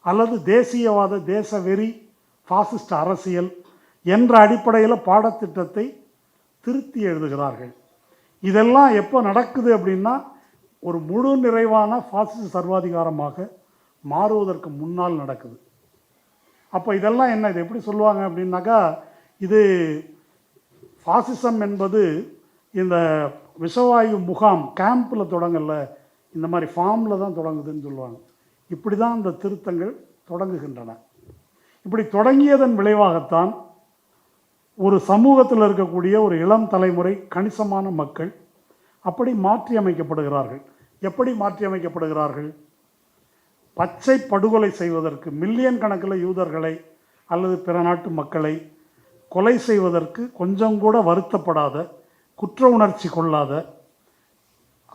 அல்லது தேசியவாத, தேசவெறி, ஃபாசிஸ்ட் அரசியல் என்ற அடிப்படையில் பாடத்திட்டத்தை திருத்தி எழுதுகிறார்கள். இதெல்லாம் எப்போ நடக்குது அப்படின்னா, ஒரு முழு நிறைவான ஃபாசிஸ்ட் சர்வாதிகாரமாக மாறுவதற்கு முன்னால் நடக்குது. அப்போ இதெல்லாம் என்ன, இது எப்படி சொல்லுவாங்க அப்படின்னாக்கா, இது ஃபாசிசம் என்பது இந்த விஷவாயு முகாம் கேம்பில் தொடங்கலை, இந்த மாதிரி ஃபார்மில் தான் தொடங்குதுன்னு சொல்லுவாங்க. இப்படி தான் இந்த திருத்தங்கள் தொடங்குகின்றன. இப்படி தொடங்கியதன் விளைவாகத்தான் ஒரு சமூகத்தில் இருக்கக்கூடிய ஒரு இளம் தலைமுறை, கணிசமான மக்கள் அப்படி மாற்றி அமைக்கப்படுகிறார்கள். எப்படி மாற்றி அமைக்கப்படுகிறார்கள்? பச்சை படுகொலை செய்வதற்கு, மில்லியன் கணக்கில் யூதர்களை அல்லது பிற நாட்டு மக்களை கொலை செய்வதற்கு கொஞ்சம் கூட வருத்தப்படாத, குற்ற உணர்ச்சி கொள்ளாத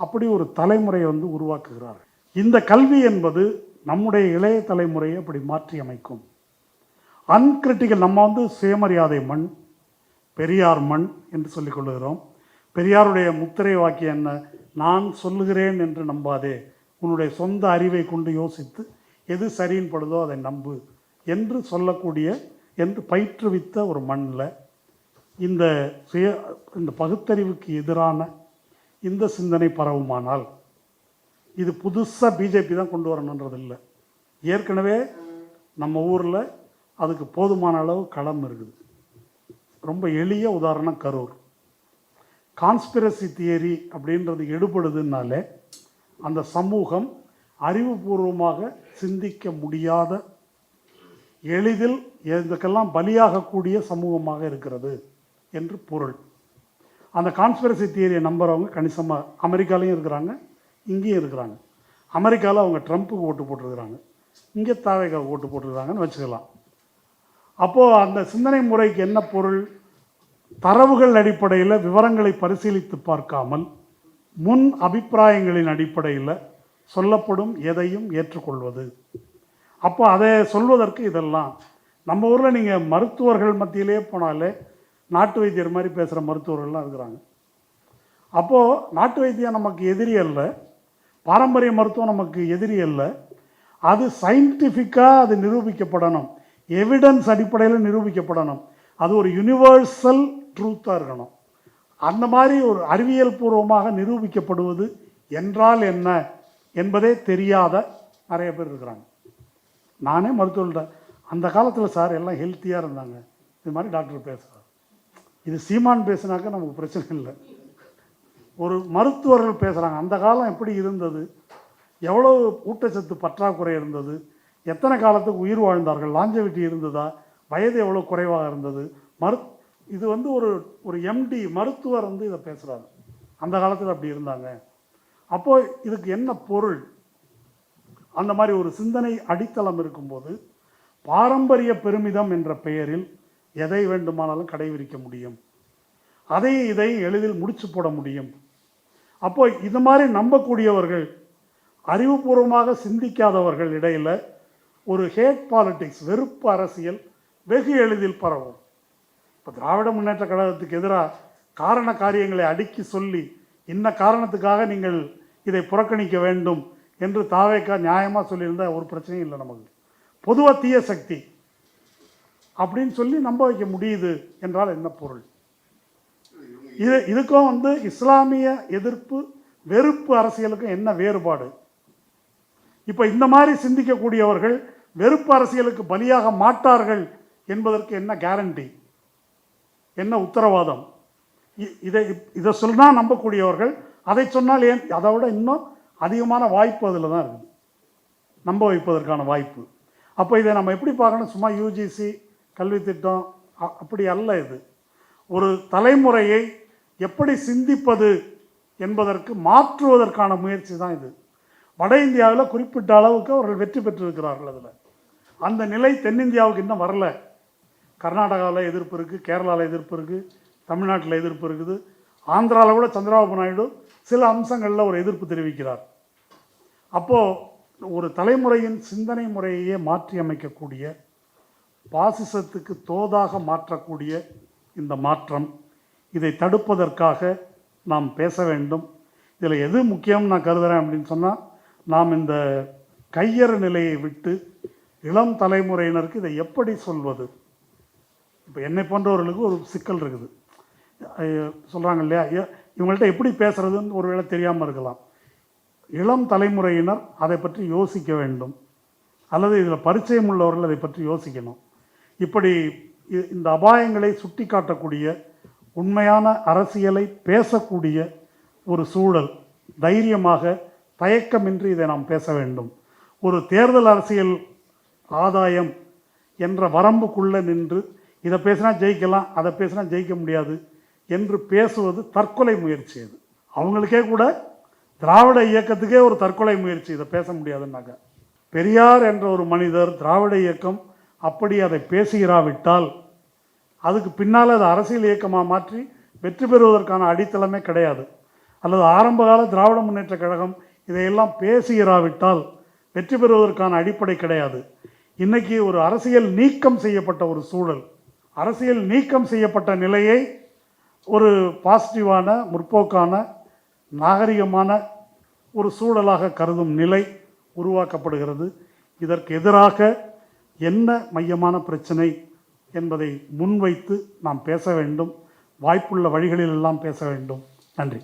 அப்படி ஒரு தலைமுறையை உருவாக்குகிறார்கள். இந்த கல்வி என்பது நம்முடைய இளைய தலைமுறையை அப்படி மாற்றி அமைக்கும். அன்கிரிட்டிக்கல், நம்ம சுயமரியாதை மண், பெரியார் மண் என்று சொல்லிக் கொள்ளுகிறோம். பெரியாருடைய முத்திரை வாக்கியம் என்ன? நான் சொல்லுகிறேன் என்று நம்பாதே, உன்னுடைய சொந்த அறிவை கொண்டு யோசித்து எது சரின்னு படுதோ அதை நம்பு என்று சொல்லக்கூடிய, என்று பயிற்றுவித்த ஒரு மண்ணில் இந்த இந்த பகுத்தறிவுக்கு எதிரான இந்த சிந்தனை பரவுமானால், இது புதுசாக பிஜேபி தான் கொண்டு வரணுன்றது இல்லை. ஏற்கனவே நம்ம ஊரில் அதுக்கு போதுமான அளவு களம் இருக்குது. ரொம்ப எளிய உதாரணம் கரூர். கான்ஸ்பிரசி தியரி அப்படின்றது எடுபடுதுனாலே அந்த சமூகம் அறிவுபூர்வமாக சிந்திக்க முடியாத, எளிதில் இதுக்கெல்லாம் பலியாகக்கூடிய சமூகமாக இருக்கிறது என்று பொருள். அந்த கான்ஸ்பிரசி தியரியை நம்புறவங்க கணிசமாக அமெரிக்காலையும் இருக்கிறாங்க, இங்கேயும் இருக்கிறாங்க. அமெரிக்காவில் அவங்க ட்ரம்ப்புக்கு ஓட்டு போட்டிருக்கிறாங்க, இங்கே தாவேக்காவுக்கு ஓட்டு போட்டிருக்கிறாங்கன்னு வச்சுக்கலாம். அப்போது அந்த சிந்தனை முறைக்கு என்ன பொருள்? தரவுகள் அடிப்படையில் விவரங்களை பரிசீலித்து பார்க்காமல் முன் அபிப்பிராயங்களின் அடிப்படையில் சொல்லப்படும் எதையும் ஏற்றுக்கொள்வது. அப்போ அதை சொல்வதற்கு இதெல்லாம் நம்ம ஊரில் நீங்கள் மருத்துவர்கள் மத்தியிலே போனாலே நாட்டு வைத்தியர் மாதிரி பேசுகிற மருத்துவர்கள்லாம் இருக்கிறாங்க. அப்போது நாட்டு வைத்தியம் நமக்கு எதிரி அல்ல, பாரம்பரிய மருத்துவம் நமக்கு எதிரி அல்ல. அது சயின்டிஃபிக்காக அது நிரூபிக்கப்படணும், எவிடன்ஸ் அடிப்படையில் நிரூபிக்கப்படணும். அது ஒரு யூனிவர்சல் ட்ரூத்தாக இருக்கணும். அந்த மாதிரி ஒரு அறிவியல் பூர்வமாக நிரூபிக்கப்படுவது என்றால் என்ன என்பதே தெரியாத நிறைய பேர் இருக்கிறாங்க. நானே மருத்துவர்கிட்ட அந்த காலத்தில் சார் எல்லாம் ஹெல்த்தியாக இருந்தாங்க, இது மாதிரி டாக்டர் பேசுகிறார். இது சீமான் பேசுனாக்க நமக்கு பிரச்சனை இல்லை. ஒரு மருத்துவர்கள் பேசுகிறாங்க, அந்த காலம் எப்படி இருந்தது, எவ்வளோ ஊட்டச்சத்து பற்றாக்குறை இருந்தது, எத்தனை காலத்துக்கு உயிர் வாழ்ந்தார்கள், லாஞ்சவிட்டி இருந்ததா, வயது எவ்வளோ குறைவாக இருந்தது. இது வந்து ஒரு எம்டி மருத்துவர் வந்து இதை பேசுகிறாரு, அந்த காலத்தில் அப்படி இருந்தாங்க. அப்போது இதுக்கு என்ன பொருள்? அந்த மாதிரி ஒரு சிந்தனை அடித்தளம் இருக்கும்போது பாரம்பரிய பெருமிதம் என்ற பெயரில் எதை வேண்டுமானாலும் கடைபிடிக்க முடியும், அதையும் இதையும் எளிதில் முடிச்சு போட முடியும். அப்போ இது மாதிரி நம்பக்கூடியவர்கள், அறிவுபூர்வமாக சிந்திக்காதவர்கள் இடையில் ஒரு ஹேட் பாலிட்டிக்ஸ், வெறுப்பு அரசியல் வெகு எளிதில் பரவும். இப்போ திராவிட முன்னேற்ற கழகத்துக்கு எதிராக காரண காரியங்களை அடுக்கி சொல்லி இன்ன காரணத்துக்காக நீங்கள் இதை புறக்கணிக்க வேண்டும் என்று தாவேக்கா நியாயமாக சொல்லியிருந்தால் ஒரு பிரச்சனையும் இல்லை. நமக்கு பொதுவாக தீய சக்தி அப்படின்னு சொல்லி நம்ப வைக்க முடியுது என்றால் என்ன பொருள்? இதுக்கும் வந்து இஸ்லாமிய எதிர்ப்பு வெறுப்பு அரசியலுக்கும் என்ன வேறுபாடு? இப்போ இந்த மாதிரி சிந்திக்கக்கூடியவர்கள் வெறுப்பு அரசியலுக்கு பலியாக மாட்டார்கள் என்பதற்கு என்ன கேரண்டி, என்ன உத்தரவாதம்? இதை சொன்னால் நம்பக்கூடியவர்கள், அதை சொன்னால் ஏன் அதை விட இன்னும் அதிகமான வாய்ப்பு அதில் தான் இருக்குது, நம்ப வைப்பதற்கான வாய்ப்பு. அப்போ இதை நம்ம எப்படி பார்க்கணும்? சும்மா யூஜிசி கல்வி திட்டம் அப்படி அல்ல. இது ஒரு தலைமுறையை எப்படி சிந்திப்பது என்பதற்கு மாற்றுவதற்கான முயற்சி தான் இது. வட இந்தியாவில் குறிப்பிட்ட அளவுக்கு அவர்கள் வெற்றி பெற்றிருக்கிறார்கள். அதில் அந்த நிலை தென்னிந்தியாவுக்கு இன்னும் வரல. கர்நாடகாவில் எதிர்ப்பு இருக்குது, கேரளாவில் எதிர்ப்பு இருக்குது, தமிழ்நாட்டில் எதிர்ப்பு இருக்குது, ஆந்திராவில் கூட சந்திரபாபு நாயுடு சில அம்சங்களில் ஒரு எதிர்ப்பு தெரிவிக்கிறார். அப்போது ஒரு தலைமுறையின் சிந்தனை முறையையே மாற்றி அமைக்கக்கூடிய, பாசிசத்துக்கு தோதாக மாற்றக்கூடிய இந்த மாற்றம், இதை தடுப்பதற்காக நாம் பேச வேண்டும். இதில் எது முக்கியம் நான் கருதுகிறேன் அப்படின்னு சொன்னால், நாம் இந்த கையறு நிலையை விட்டு இளம் தலைமுறையினருக்கு இதை எப்படி சொல்வது? இப்போ என்னை போன்றவர்களுக்கு ஒரு சிக்கல் இருக்குது. சொல்கிறாங்க இல்லையா, இவங்கள்ட்ட எப்படி பேசுகிறதுன்னு ஒருவேளை தெரியாமல் இருக்கலாம். இளம் தலைமுறையினர் அதை பற்றி யோசிக்க வேண்டும், அல்லது இதில் பரிச்சயம் உள்ளவர்கள் அதை பற்றி யோசிக்கணும். இப்படி இந்த அபாயங்களை சுட்டி காட்டக்கூடிய, உண்மையான அரசியலை பேசக்கூடிய ஒரு சூழல், தைரியமாக தயக்கமின்றி இதை நாம் பேச வேண்டும். ஒரு தேர்தல் அரசியல் ஆதாயம் என்ற வரம்புக்குள்ளே நின்று இதை பேசினா ஜெயிக்கலாம், அதை பேசினா ஜெயிக்க முடியாது என்று பேசுவது தற்கொலை முயற்சி. அது அவங்களுக்கே கூட, திராவிட இயக்கத்துக்கே ஒரு தற்கொலை முயற்சி, இதை பேச முடியாதுன்னாக்க. பெரியார் என்ற ஒரு மனிதர், திராவிட இயக்கம் அப்படி அதை பேசுகிறாவிட்டால் அதுக்கு பின்னால் அது அரசியல் இயக்கமாக மாற்றி வெற்றி பெறுவதற்கான அடித்தளமே கிடையாது. அல்லது ஆரம்பகால திராவிட முன்னேற்ற கழகம் இதையெல்லாம் பேசுகிறாவிட்டால் வெற்றி பெறுவதற்கான அடிப்படை கிடையாது. இன்றைக்கி ஒரு அரசியல் நீக்கம் செய்யப்பட்ட ஒரு சூழல், அரசியல் நீக்கம் செய்யப்பட்ட நிலையை ஒரு பாசிட்டிவான, முற்போக்கான, நாகரிகமான ஒரு சூழலாக கருதும் நிலை உருவாக்கப்படுகிறது. இதற்கு எதிராக என்ன மையமான பிரச்சனை என்பதை முன்வைத்து நாம் பேச வேண்டும். வாய்ப்புள்ள வழிகளிலெல்லாம் பேச வேண்டும். நன்றி.